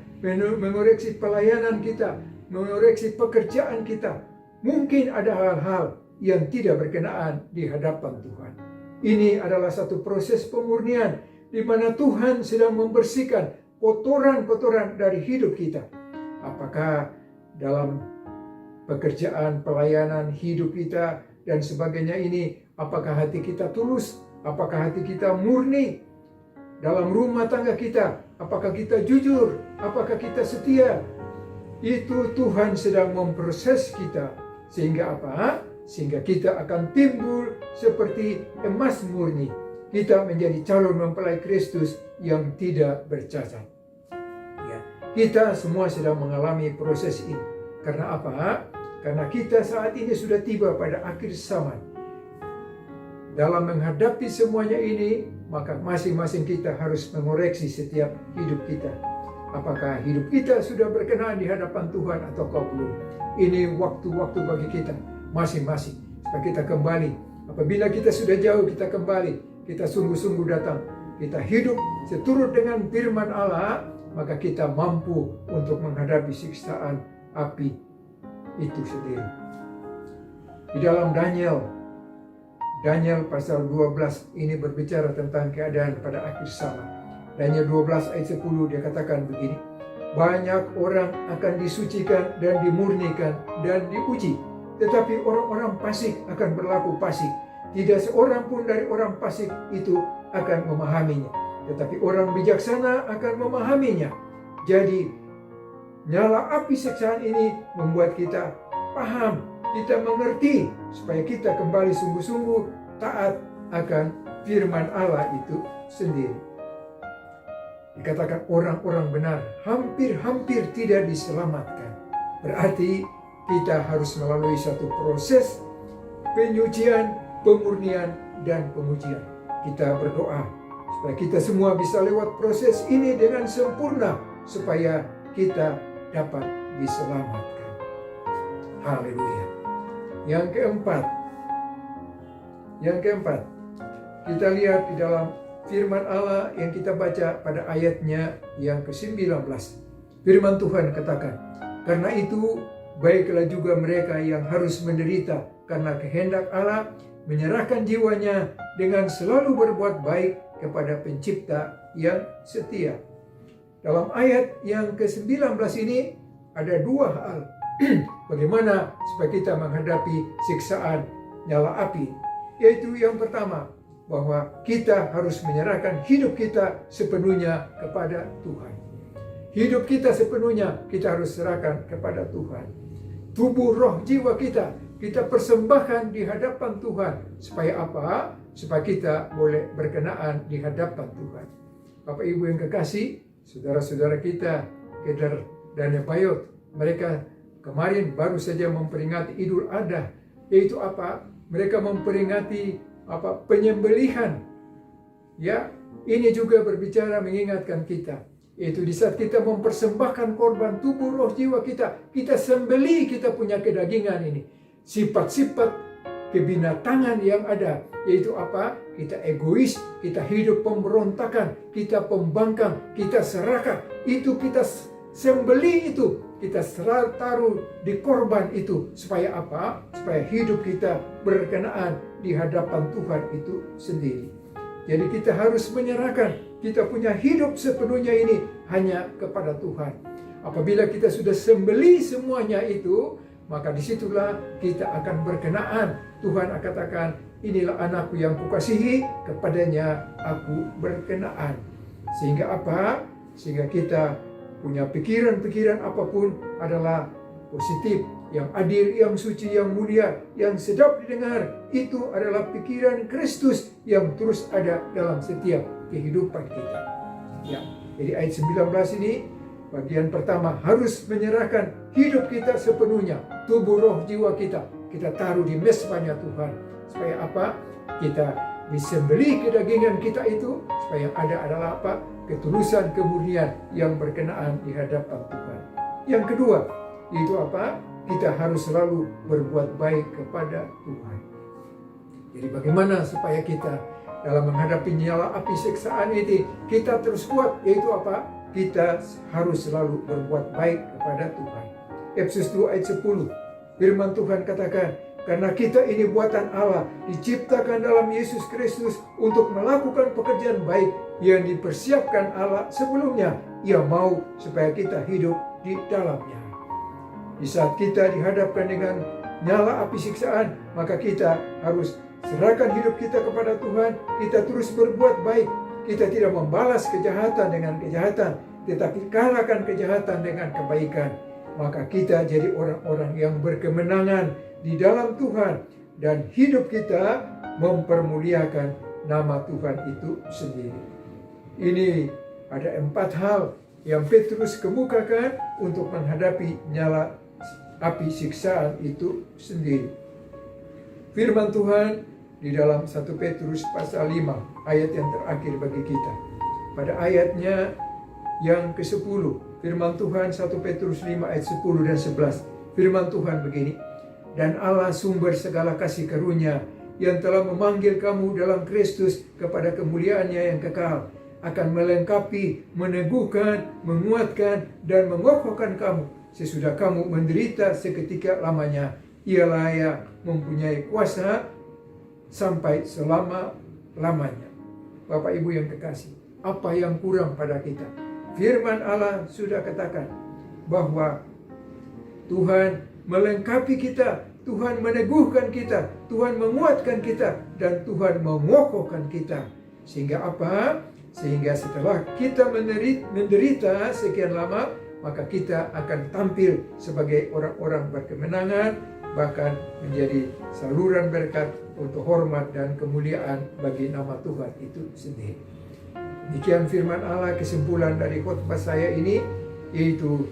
mengoreksi pelayanan kita, mengoreksi pekerjaan kita. Mungkin ada hal-hal yang tidak berkenaan di hadapan Tuhan. Ini adalah satu proses pemurnian di mana Tuhan sedang membersihkan kotoran-kotoran dari hidup kita. Apakah dalam pekerjaan, pelayanan, hidup kita, dan sebagainya ini, apakah hati kita tulus? Apakah hati kita murni? Dalam rumah tangga kita, apakah kita jujur? Apakah kita setia? Itu Tuhan sedang memproses kita. Sehingga apa? Sehingga kita akan timbul seperti emas murni. Kita menjadi calon mempelai Kristus yang tidak bercacat. Ya, kita semua sedang mengalami proses ini. Karena apa? Karena kita saat ini sudah tiba pada akhir zaman. Dalam menghadapi semuanya ini, maka masing-masing kita harus mengoreksi setiap hidup kita. Apakah hidup kita sudah berkenan di hadapan Tuhan atau belum? Ini waktu-waktu bagi kita masing-masing. Supaya kita kembali. Apabila kita sudah jauh, kita kembali. Kita sungguh-sungguh datang. Kita hidup seturut dengan firman Allah, maka kita mampu untuk menghadapi siksaan api itu sendiri. Di dalam Daniel pasal 12 ini berbicara tentang keadaan pada akhir zaman. Daniel 12 ayat 10 dia katakan begini. Banyak orang akan disucikan dan dimurnikan dan diuji. Tetapi orang-orang fasik akan berlaku fasik. Tidak seorang pun dari orang fasik itu akan memahaminya. Tetapi orang bijaksana akan memahaminya. Jadi nyala api siksaan ini membuat kita paham, kita mengerti, supaya kita kembali sungguh-sungguh taat akan firman Allah itu sendiri. Dikatakan orang-orang benar hampir-hampir tidak diselamatkan. Berarti kita harus melalui satu proses penyucian, pemurnian, dan pengujian. Kita berdoa supaya kita semua bisa lewat proses ini dengan sempurna, supaya kita dapat diselamatkan. Haleluya. Yang keempat, kita lihat di dalam firman Allah yang kita baca pada ayatnya yang ke-19. Firman Tuhan katakan, karena itu baiklah juga mereka yang harus menderita karena kehendak Allah, menyerahkan jiwanya dengan selalu berbuat baik kepada Pencipta yang setia. Dalam ayat yang ke-19 ini ada dua hal. Bagaimana supaya kita menghadapi siksaan nyala api. Yaitu yang pertama, bahwa kita harus menyerahkan hidup kita sepenuhnya kepada Tuhan. Hidup kita sepenuhnya kita harus serahkan kepada Tuhan. Tubuh, roh, jiwa kita persembahkan di hadapan Tuhan. Supaya apa? Supaya kita boleh berkenaan di hadapan Tuhan. Bapak Ibu yang kekasih, saudara-saudara kita, Keder dan Nepayot, mereka kemarin baru saja memperingati Idul Adha, yaitu apa? Mereka memperingati penyembelihan. Ya, ini juga berbicara mengingatkan kita, yaitu di saat kita mempersembahkan korban tubuh, roh, jiwa kita sembelih kita punya kedagingan ini. Sifat-sifat kebinatangan yang ada, yaitu apa? Kita egois, kita hidup pemberontakan, kita pembangkang, kita serakah, itu kita sembelih itu. Kita taruh di korban itu. Supaya apa? Supaya hidup kita berkenaan di hadapan Tuhan itu sendiri. Jadi kita harus menyerahkan. Kita punya hidup sepenuhnya ini hanya kepada Tuhan. Apabila kita sudah sembelih semuanya itu, maka disitulah kita akan berkenaan. Tuhan akan katakan, inilah anakku yang kukasihi, kepadanya aku berkenaan. Sehingga apa? Sehingga kita punya pikiran-pikiran apapun adalah positif, yang adil, yang suci, yang mulia, yang sedap didengar. Itu adalah pikiran Kristus yang terus ada dalam setiap kehidupan kita. Ya, jadi ayat 19 ini, bagian pertama harus menyerahkan hidup kita sepenuhnya. Tubuh, roh, jiwa kita taruh di mezbahnya Tuhan. Supaya apa? Kita disembelih kedagingan kita itu, supaya yang ada adalah apa? Ketulusan, kemurnian yang berkenaan di hadapan Tuhan. Yang kedua, itu apa? kita harus selalu berbuat baik kepada Tuhan. Jadi bagaimana supaya kita dalam menghadapi nyala api siksaan ini kita terus kuat, yaitu apa? Kita harus selalu berbuat baik kepada Tuhan. Efesus 2 ayat 10, firman Tuhan katakan, karena kita ini buatan Allah, diciptakan dalam Yesus Kristus untuk melakukan pekerjaan baik yang dipersiapkan Allah sebelumnya. Ia mau supaya kita hidup di dalamnya. Di saat kita dihadapkan dengan nyala api siksaan, maka kita harus serahkan hidup kita kepada Tuhan. Kita terus berbuat baik. Kita tidak membalas kejahatan dengan kejahatan, tetapi kalahkan kejahatan dengan kebaikan. Maka kita jadi orang-orang yang berkemenangan di dalam Tuhan, dan hidup kita mempermuliakan nama Tuhan itu sendiri. Ini ada 4 hal yang Petrus kemukakan untuk menghadapi nyala api siksaan itu sendiri. Firman Tuhan di dalam 1 Petrus pasal 5 ayat yang terakhir bagi kita. Pada ayatnya yang ke-10, firman Tuhan 1 Petrus 5 ayat 10 dan 11. Firman Tuhan begini, dan Allah sumber segala kasih karunia yang telah memanggil kamu dalam Kristus kepada kemuliaannya yang kekal, akan melengkapi, meneguhkan, menguatkan, dan mengokohkan kamu sesudah kamu menderita seketika lamanya. Ialah yang mempunyai kuasa sampai selama-lamanya. Bapak Ibu yang kekasih, apa yang kurang pada kita? Firman Allah sudah katakan bahwa Tuhan melengkapi kita, Tuhan meneguhkan kita, Tuhan menguatkan kita, dan Tuhan mengokohkan kita. Sehingga apa? Sehingga setelah kita menderita sekian lama, maka kita akan tampil sebagai orang-orang berkemenangan, bahkan menjadi saluran berkat untuk hormat dan kemuliaan bagi nama Tuhan itu sendiri. Demikian firman Allah. Kesimpulan dari khotbah saya ini yaitu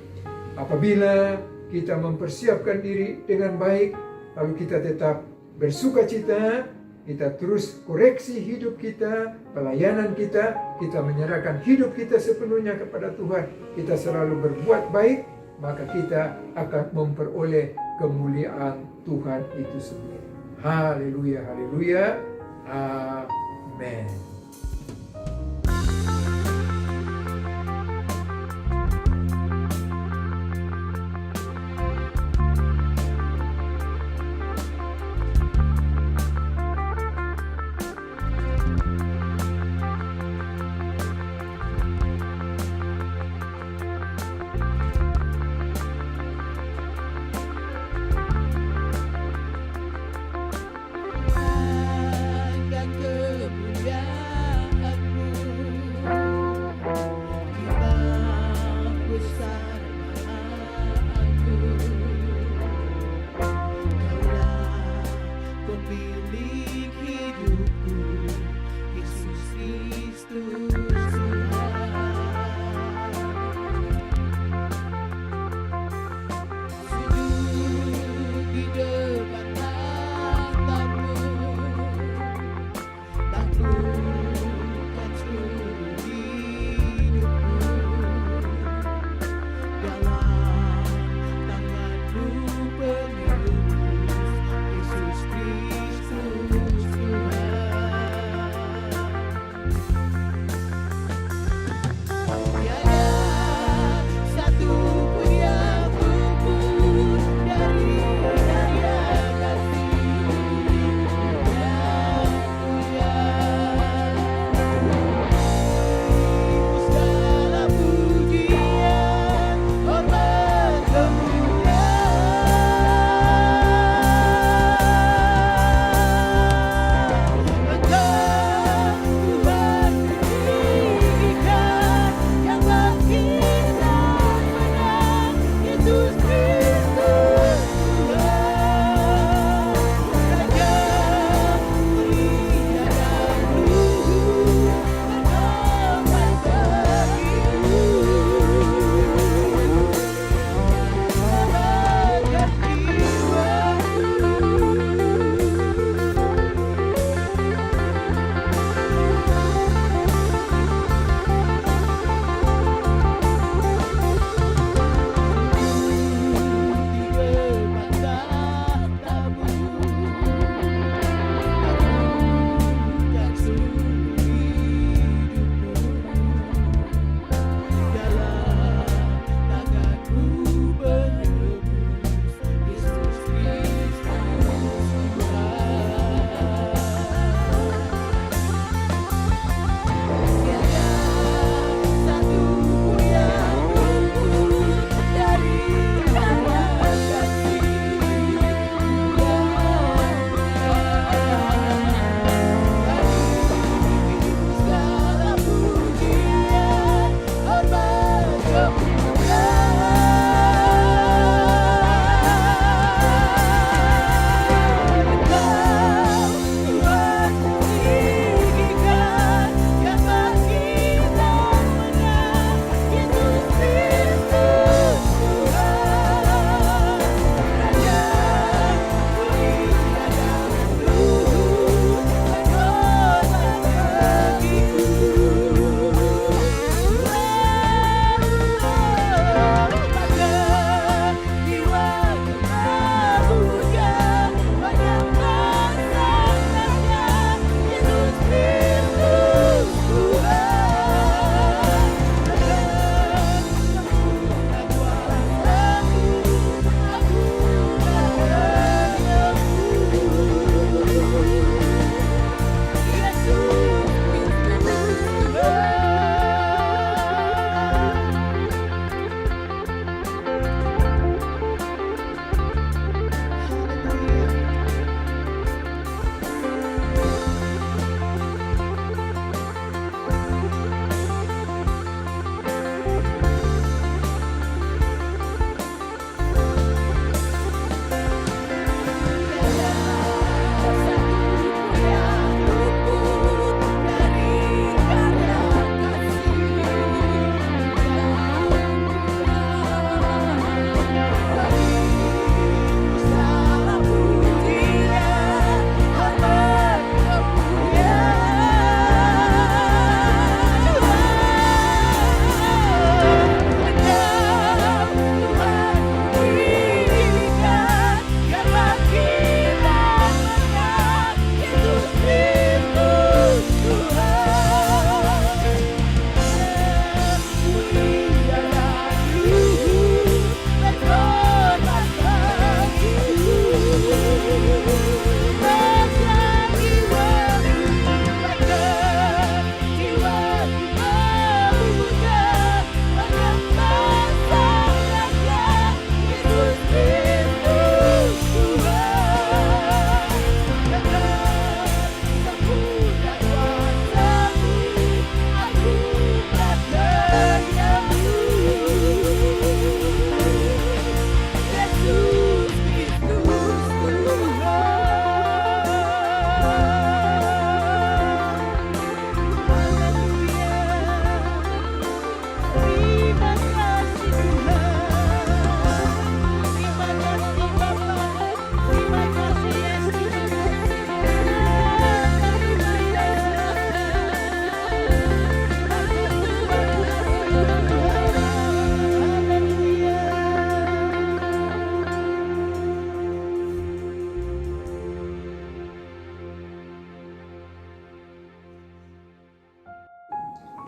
apabila kita mempersiapkan diri dengan baik, lalu kita tetap bersuka cita, kita terus koreksi hidup kita, pelayanan kita, kita menyerahkan hidup kita sepenuhnya kepada Tuhan, kita selalu berbuat baik, maka kita akan memperoleh kemuliaan Tuhan itu sendiri. Haleluya, haleluya, amin. Yang kemuliaan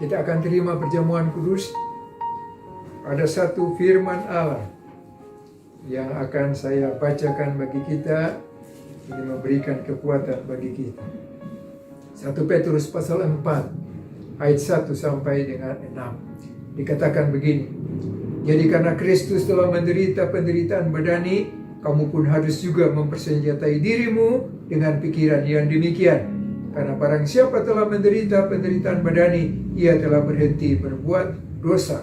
kita akan terima perjamuan kudus. Ada satu firman Allah yang akan saya bacakan bagi kita. Ini memberikan kekuatan bagi kita. 1 Petrus pasal 4 ayat 1 sampai dengan 6. Dikatakan begini. Jadi karena Kristus telah menderita penderitaan badani, kamu pun harus juga mempersenjatai dirimu dengan pikiran yang demikian. Karena barang siapa telah menderita penderitaan badani, ia telah berhenti berbuat dosa.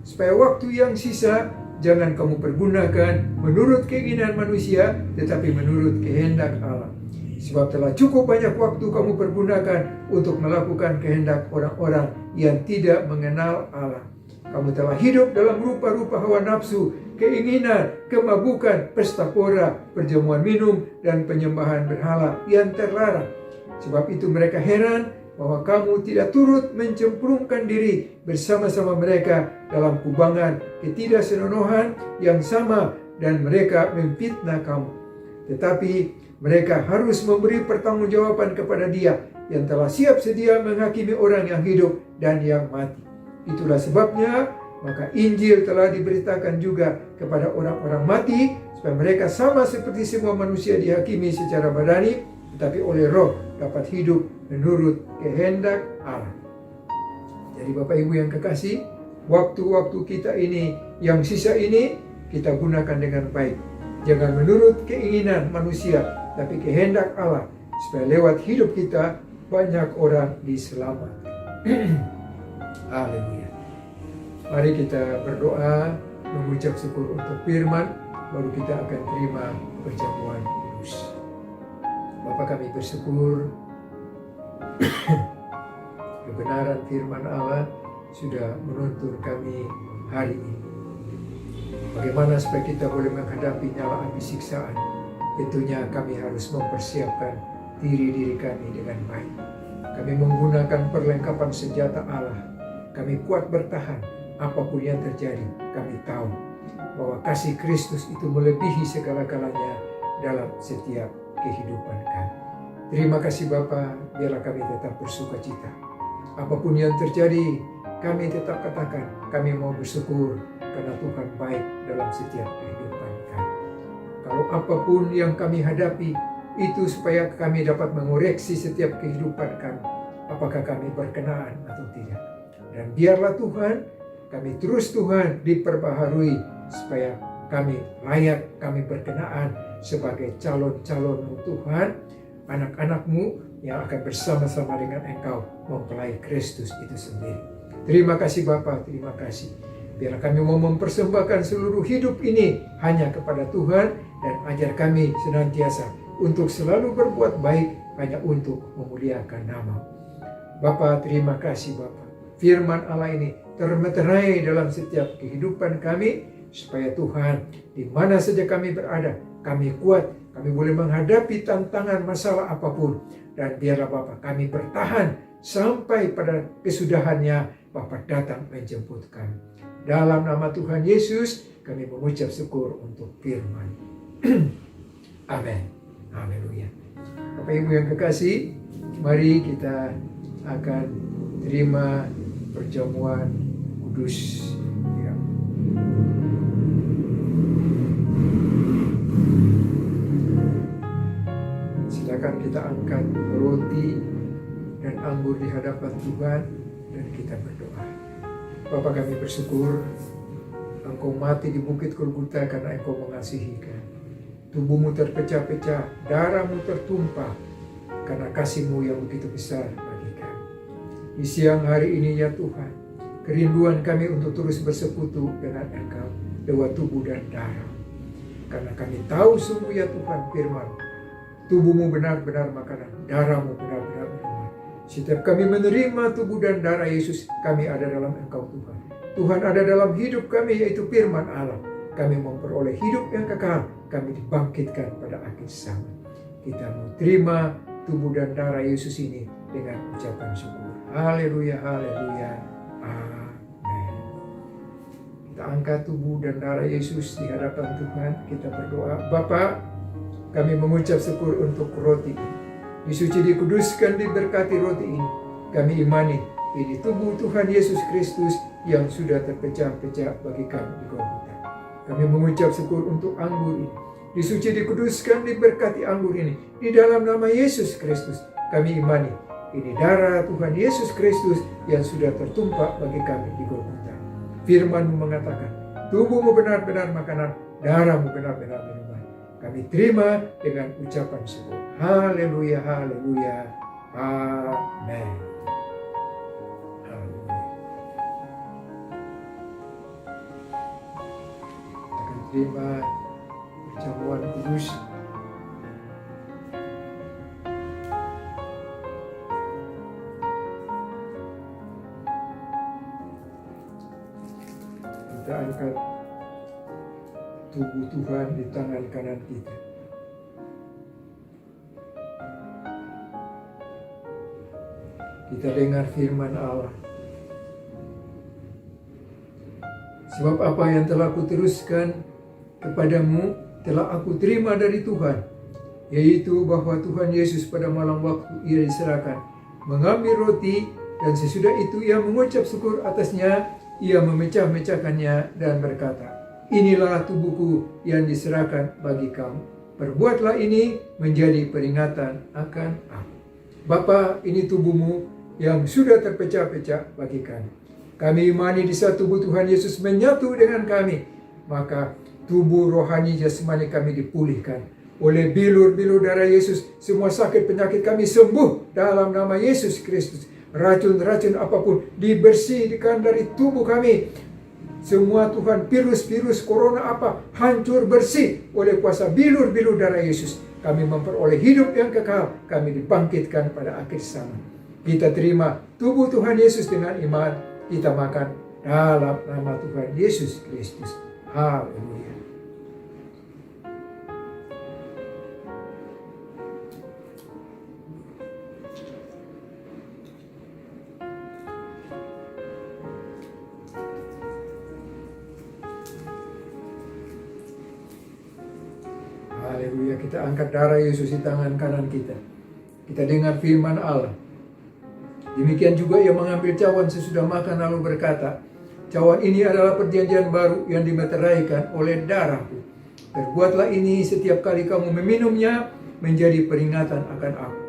Supaya waktu yang sisa jangan kamu pergunakan menurut keinginan manusia, tetapi menurut kehendak Allah. Sebab telah cukup banyak waktu kamu pergunakan untuk melakukan kehendak orang-orang yang tidak mengenal Allah. Kamu telah hidup dalam rupa-rupa hawa nafsu, keinginan, kemabukan, pesta pora, perjamuan minum, dan penyembahan berhala yang terlarang. Sebab itu mereka heran bahwa kamu tidak turut mencemplungkan diri bersama-sama mereka dalam kubangan ketidaksenonohan yang sama, dan mereka memfitnah kamu. Tetapi mereka harus memberi pertanggungjawaban kepada Dia yang telah siap sedia menghakimi orang yang hidup dan yang mati. Itulah sebabnya maka Injil telah diberitakan juga kepada orang-orang mati, supaya mereka sama seperti semua manusia dihakimi secara badani, tetapi oleh Roh dapat hidup menurut kehendak Allah. Jadi Bapak Ibu yang kekasih, waktu-waktu kita ini yang sisa ini kita gunakan dengan baik. Jangan menurut keinginan manusia, tapi kehendak Allah, supaya lewat hidup kita banyak orang diselamatkan. Haleluya. Mari kita berdoa, mengucap syukur untuk firman, baru kita akan terima perjamuan kudus. Bapa, kami bersyukur kebenaran firman Allah sudah menuntun kami hari ini. Bagaimana supaya kita boleh menghadapi nyala api siksaan? Tentunya kami harus mempersiapkan diri kami dengan baik. Kami menggunakan perlengkapan senjata Allah. Kami kuat bertahan apapun yang terjadi. Kami tahu bahwa kasih Kristus itu melebihi segala-galanya dalam setiap kehidupan kami. Terima kasih Bapa, biarlah kami tetap bersukacita. Apapun yang terjadi, kami tetap katakan, kami mau bersyukur karena Tuhan baik dalam setiap kehidupan kami. Kalau apapun yang kami hadapi, itu supaya kami dapat mengoreksi setiap kehidupan kami. Apakah kami berkenaan atau tidak. Dan biarlah Tuhan, kami terus Tuhan diperbaharui supaya kami layak, kami berkenaan sebagai calon-calon-Mu Tuhan, anak-anak-Mu yang akan bersama-sama dengan Engkau mempelai Kristus itu sendiri. Terima kasih Bapa, terima kasih. Biarlah kami mau mempersembahkan seluruh hidup ini hanya kepada Tuhan, dan ajar kami senantiasa untuk selalu berbuat baik hanya untuk memuliakan nama. Bapa, terima kasih Bapa. Firman Allah ini termeterai dalam setiap kehidupan kami, supaya Tuhan, di mana saja kami berada, kami kuat, kami boleh menghadapi tantangan masalah apapun. Dan biarlah Bapa kami bertahan sampai pada kesudahannya Bapa datang menjemput kami. Dalam nama Tuhan Yesus kami mengucap syukur untuk firman. Amin. Haleluya. Bapak Ibu yang kekasih, mari kita akan terima perjamuan kudus. Ya. Silakan kita angkat roti dan anggur di hadapan Tuhan dan kita berdoa. Bapa, kami bersyukur Engkau mati di bukit Golgota karena Engkau mengasihi kami. Tubuhmu terpecah-pecah, darahmu tertumpah karena kasih-Mu yang begitu besar bagi kami. Di siang hari ini ya Tuhan, kerinduan kami untuk terus bersekutu dengan Engkau lewat tubuh dan darah. Karena kami tahu sungguh ya Tuhan firman, tubuh-Mu benar-benar makanan, darah-Mu benar-benar minuman. Setiap kami menerima tubuh dan darah Yesus, kami ada dalam Engkau Tuhan. Tuhan ada dalam hidup kami, yaitu firman Allah. Kami memperoleh hidup yang kekal, kami dibangkitkan pada akhir zaman. Kita mau terima tubuh dan darah Yesus ini dengan ucapan syukur. Haleluya, haleluya, amin. Kita angkat tubuh dan darah Yesus di hadapan Tuhan, kita berdoa. Bapa, kami mengucap syukur untuk roti ini. Disuci, dikuduskan, diberkati roti ini. Kami imani ini tubuh Tuhan Yesus Kristus yang sudah terpecah-pecah bagi kami di Golgota. Kami mengucap syukur untuk anggur ini. Disuci, dikuduskan, diberkati anggur ini. Di dalam nama Yesus Kristus kami imani. Ini darah Tuhan Yesus Kristus yang sudah tertumpah bagi kami di Golgota. Firman-Mu mengatakan, tubuhmu benar-benar makanan, darahmu benar-benar minuman. Kami terima dengan ucapan syukur. Haleluya, haleluya, amin. Haleluya. Kita akan terima perjamuan kudus. Kita angkat tubuh Tuhan di tangan kanan kita. Kita dengar firman Allah. Sebab apa yang telah kuteruskan kepadamu telah aku terima dari Tuhan, yaitu bahwa Tuhan Yesus pada malam waktu ia diserahkan mengambil roti, dan sesudah itu ia mengucap syukur atasnya, ia memecah-mecahkannya dan berkata, inilah tubuhku yang diserahkan bagi kamu. Perbuatlah ini menjadi peringatan akan aku. Bapa, ini tubuhmu yang sudah terpecah-pecah bagi kami. Kami imani di saat tubuh Tuhan Yesus menyatu dengan kami, maka tubuh rohani jasmani kami dipulihkan. Oleh bilur-bilur darah Yesus, semua sakit penyakit kami sembuh dalam nama Yesus Kristus. Racun-racun apapun dibersihkan dari tubuh kami. Semua Tuhan, virus-virus corona apa, hancur bersih oleh kuasa bilur-bilur darah Yesus. Kami memperoleh hidup yang kekal. Kami dibangkitkan pada akhir zaman. Kita terima tubuh Tuhan Yesus dengan iman. Kita makan dalam nama Tuhan Yesus Kristus. Haleluya. Haleluya, kita angkat darah Yesus di tangan kanan kita. Kita dengar firman Allah. Demikian juga ia mengambil cawan sesudah makan lalu berkata, cawan ini adalah perjanjian baru yang dimeteraikan oleh darahku. Perbuatlah ini setiap kali kamu meminumnya menjadi peringatan akan aku.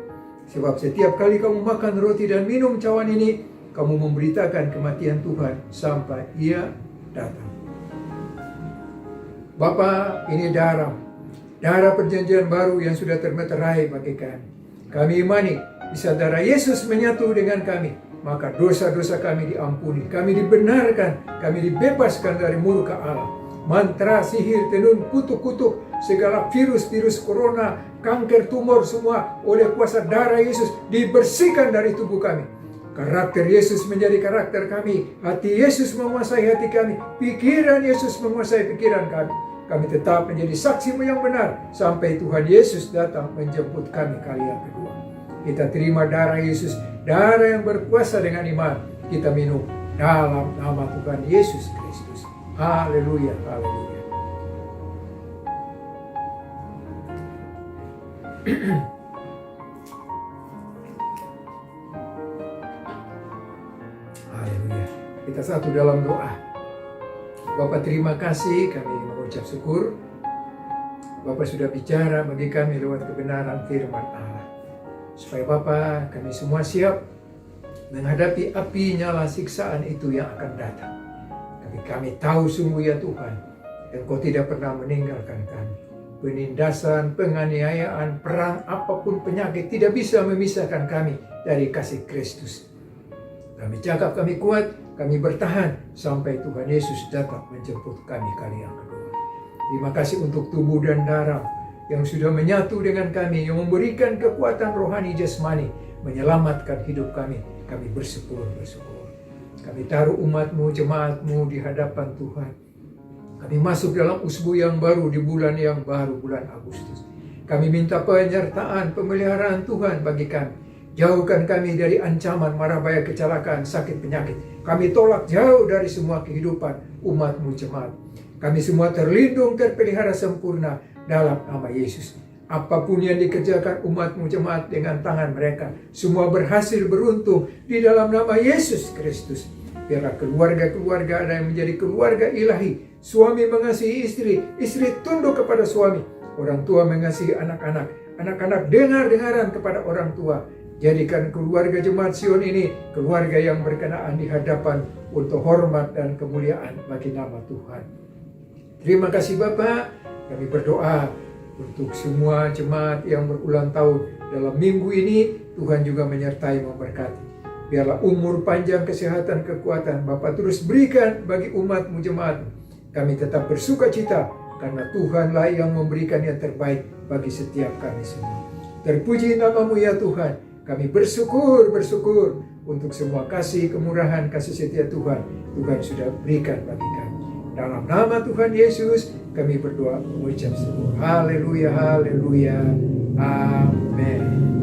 Sebab setiap kali kamu makan roti dan minum cawan ini, kamu memberitakan kematian Tuhan sampai ia datang. Bapa, ini darah perjanjian baru yang sudah termeterai bagi kami. Kami imani, bisa darah Yesus menyatu dengan kami, maka dosa-dosa kami diampuni, kami dibenarkan, kami dibebaskan dari murka Allah. Mantra, sihir, tenun, kutuk-kutuk, segala virus-virus corona, kanker, tumor, semua oleh kuasa darah Yesus dibersihkan dari tubuh kami. Karakter Yesus menjadi karakter kami, hati Yesus menguasai hati kami, pikiran Yesus menguasai pikiran kami. Kami tetap menjadi saksimu yang benar sampai Tuhan Yesus datang menjemput kami kali yang kedua. Kita terima darah Yesus, darah yang berkuasa dengan iman. Kita minum dalam nama Tuhan Yesus Kristus. Haleluya, haleluya. Haleluya. Kita satu dalam doa. Bapak, terima kasih, kami mengucap syukur. Bapak sudah bicara bagi kami lewat kebenaran firman Allah. Supaya Bapa, kami semua siap menghadapi api nyala siksaan itu yang akan datang. Tapi kami tahu sungguh ya Tuhan, Engkau tidak pernah meninggalkan kami. Penindasan, penganiayaan, perang, apapun penyakit tidak bisa memisahkan kami dari kasih Kristus. Kami cakap, kami kuat, kami bertahan sampai Tuhan Yesus datang menjemput kami kali yang kedua. Terima kasih untuk tubuh dan darah yang sudah menyatu dengan kami, yang memberikan kekuatan rohani jasmani, menyelamatkan hidup kami. Kami bersyukur. Kami taruh umat-Mu, jemaat-Mu di hadapan Tuhan. Kami masuk dalam usbu yang baru di bulan yang baru, bulan Agustus. Kami minta penyertaan, pemeliharaan Tuhan bagi kami. Jauhkan kami dari ancaman, mara bahaya, kecelakaan, sakit, penyakit. Kami tolak jauh dari semua kehidupan umat-Mu, jemaat. Kami semua terlindung, terpelihara sempurna dalam nama Yesus. Apapun yang dikerjakan umat-Mu jemaat dengan tangan mereka, semua berhasil beruntung di dalam nama Yesus Kristus. Biarlah keluarga-keluarga ada yang menjadi keluarga ilahi. Suami mengasihi istri, istri tunduk kepada suami. Orang tua mengasihi anak-anak, anak-anak dengar-dengaran kepada orang tua. Jadikan keluarga jemaat Sion ini keluarga yang berkenaan di hadapan untuk hormat dan kemuliaan bagi nama Tuhan. Terima kasih Bapa. Kami berdoa untuk semua jemaat yang berulang tahun dalam minggu ini, Tuhan juga menyertai memberkati. Biarlah umur panjang, kesehatan, kekuatan Bapa terus berikan bagi umat-Mu jemaat. Kami tetap bersuka cita karena Tuhanlah yang memberikan yang terbaik bagi setiap kami semua. Terpuji nama-Mu ya Tuhan. Kami bersyukur untuk semua kasih, kemurahan, kasih setia Tuhan sudah berikan bagi kami. Dalam nama Tuhan Yesus kami berdoa mengucap syukur. Haleluya, haleluya. Amin.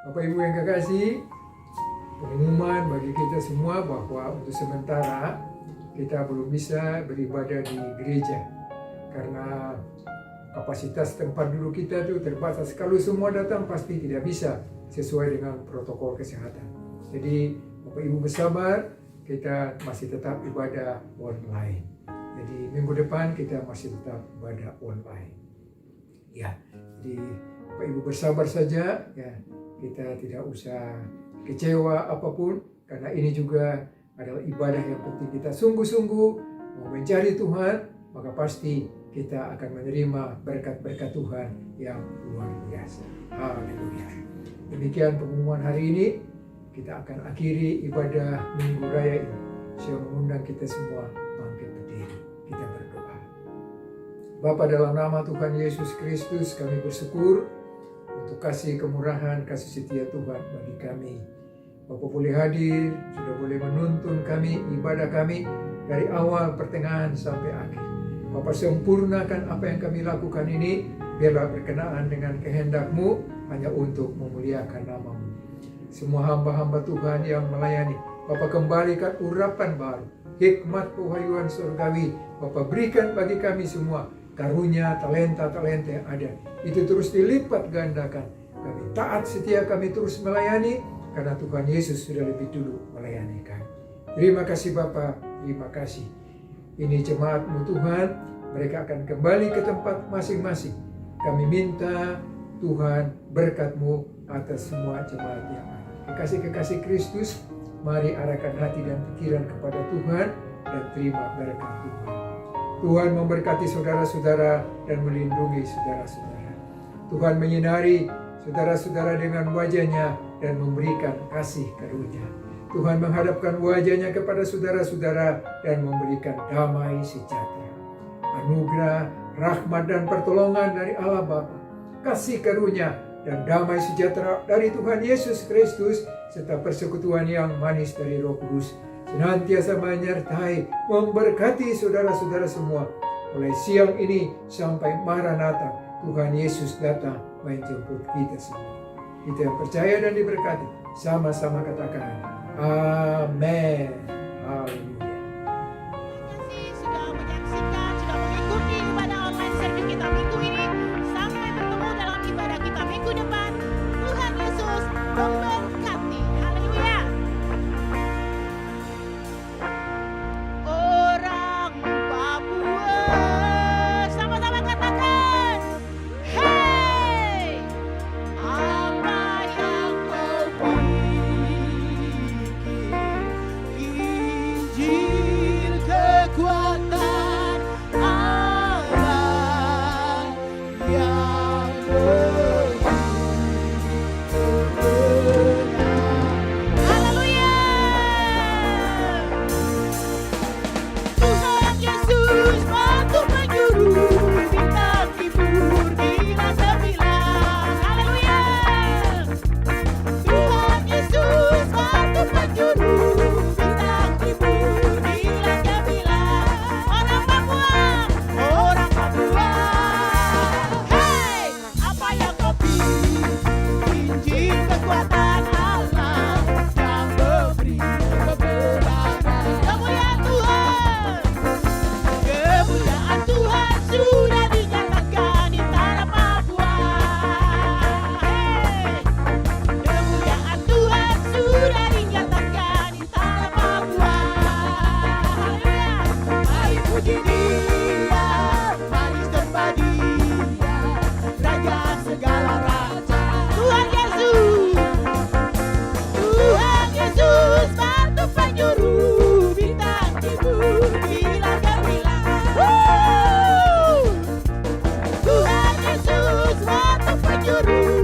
Bapak Ibu yang kekasih, pengumuman bagi kita semua bahwa untuk sementara kita belum bisa beribadah di gereja karena kapasitas tempat duduk kita itu terbatas. Kalau semua datang pasti tidak bisa sesuai dengan protokol kesehatan. Jadi Bapak Ibu bersabar, kita masih tetap ibadah online. Jadi minggu depan kita masih tetap ibadah online. Ya, jadi Bapak Ibu bersabar saja ya. Kita tidak usah kecewa apapun, karena ini juga adalah ibadah yang penting. Kita sungguh-sungguh mau mencari Tuhan, maka pasti kita akan menerima berkat-berkat Tuhan yang luar biasa. Haleluya. Demikian pengumuman hari ini. Kita akan akhiri ibadah Minggu Raya ini. Saya mengundang kita semua bangkit berdiri. Kita berdoa. Bapa, dalam nama Tuhan Yesus Kristus kami bersyukur untuk kasih kemurahan, kasih setia Tuhan bagi kami. Bapak boleh hadir, sudah boleh menuntun kami, ibadah kami dari awal, pertengahan sampai akhir. Bapak sempurnakan apa yang kami lakukan ini, biarlah berkenaan dengan kehendak-Mu hanya untuk memuliakan nama-Mu. Semua hamba-hamba Tuhan yang melayani, Bapak kembalikan urapan baru, hikmat pewahyuan surgawi Bapa berikan bagi kami semua. Karunia, talenta-talenta yang ada, itu terus dilipat gandakan. Kami taat setia, kami terus melayani, karena Tuhan Yesus sudah lebih dulu melayani kami. Terima kasih Bapa, terima kasih. Ini jemaat-Mu Tuhan, mereka akan kembali ke tempat masing-masing. Kami minta Tuhan berkat-Mu atas semua jemaat yang ada. Kekasih-kekasih Kristus, mari arahkan hati dan pikiran kepada Tuhan dan terima berkat Tuhan. Tuhan memberkati saudara-saudara dan melindungi saudara-saudara. Tuhan menyinari saudara-saudara dengan wajah-Nya dan memberikan kasih karunia. Tuhan menghadapkan wajah-Nya kepada saudara-saudara dan memberikan damai sejahtera. Anugerah, rahmat dan pertolongan dari Allah Bapa, kasih karunia dan damai sejahtera dari Tuhan Yesus Kristus, serta persekutuan yang manis dari Roh Kudus senantiasa menyertai, memberkati saudara-saudara semua, mulai siang ini sampai Maranatha, Tuhan Yesus datang menjemput kita semua. Kita yang percaya dan diberkati, sama-sama katakan, amin. Haleluya. Sudah menyaksikan, sudah mengikuti ibadah online service kita minggu ini. Sampai bertemu dalam ibadah kita minggu depan. Tuhan Yesus memberkati. Haleluya. Orang Papua, sama-sama katakan, hey, apa yang kau miliki, Injil kekuatan Allah yang haleluya. Tuhan Yesus bantu penjuru, bintang timur bila sembilan. Haleluya. Tuhan Yesus bantu penjuru, bintang timur bila sembilan. Orang Papua, orang Papua. Hey, apa yang kau pilih? Injil kekuatan Allah yang memberi kebenaran. Kemuliaan Tuhan, kemuliaan Tuhan sudah dinyatakan di tanah Papua. Hey, kemuliaan Tuhan sudah dinyatakan di tanah Papua. Haleluya. Mari puji Dia, mari sembah Dia, Raja segala raja. Tuhan Yesus, Tuhan Yesus bantu penjuru, bintang timur bila gemilang. Tuhan Yesus bantu penjuru,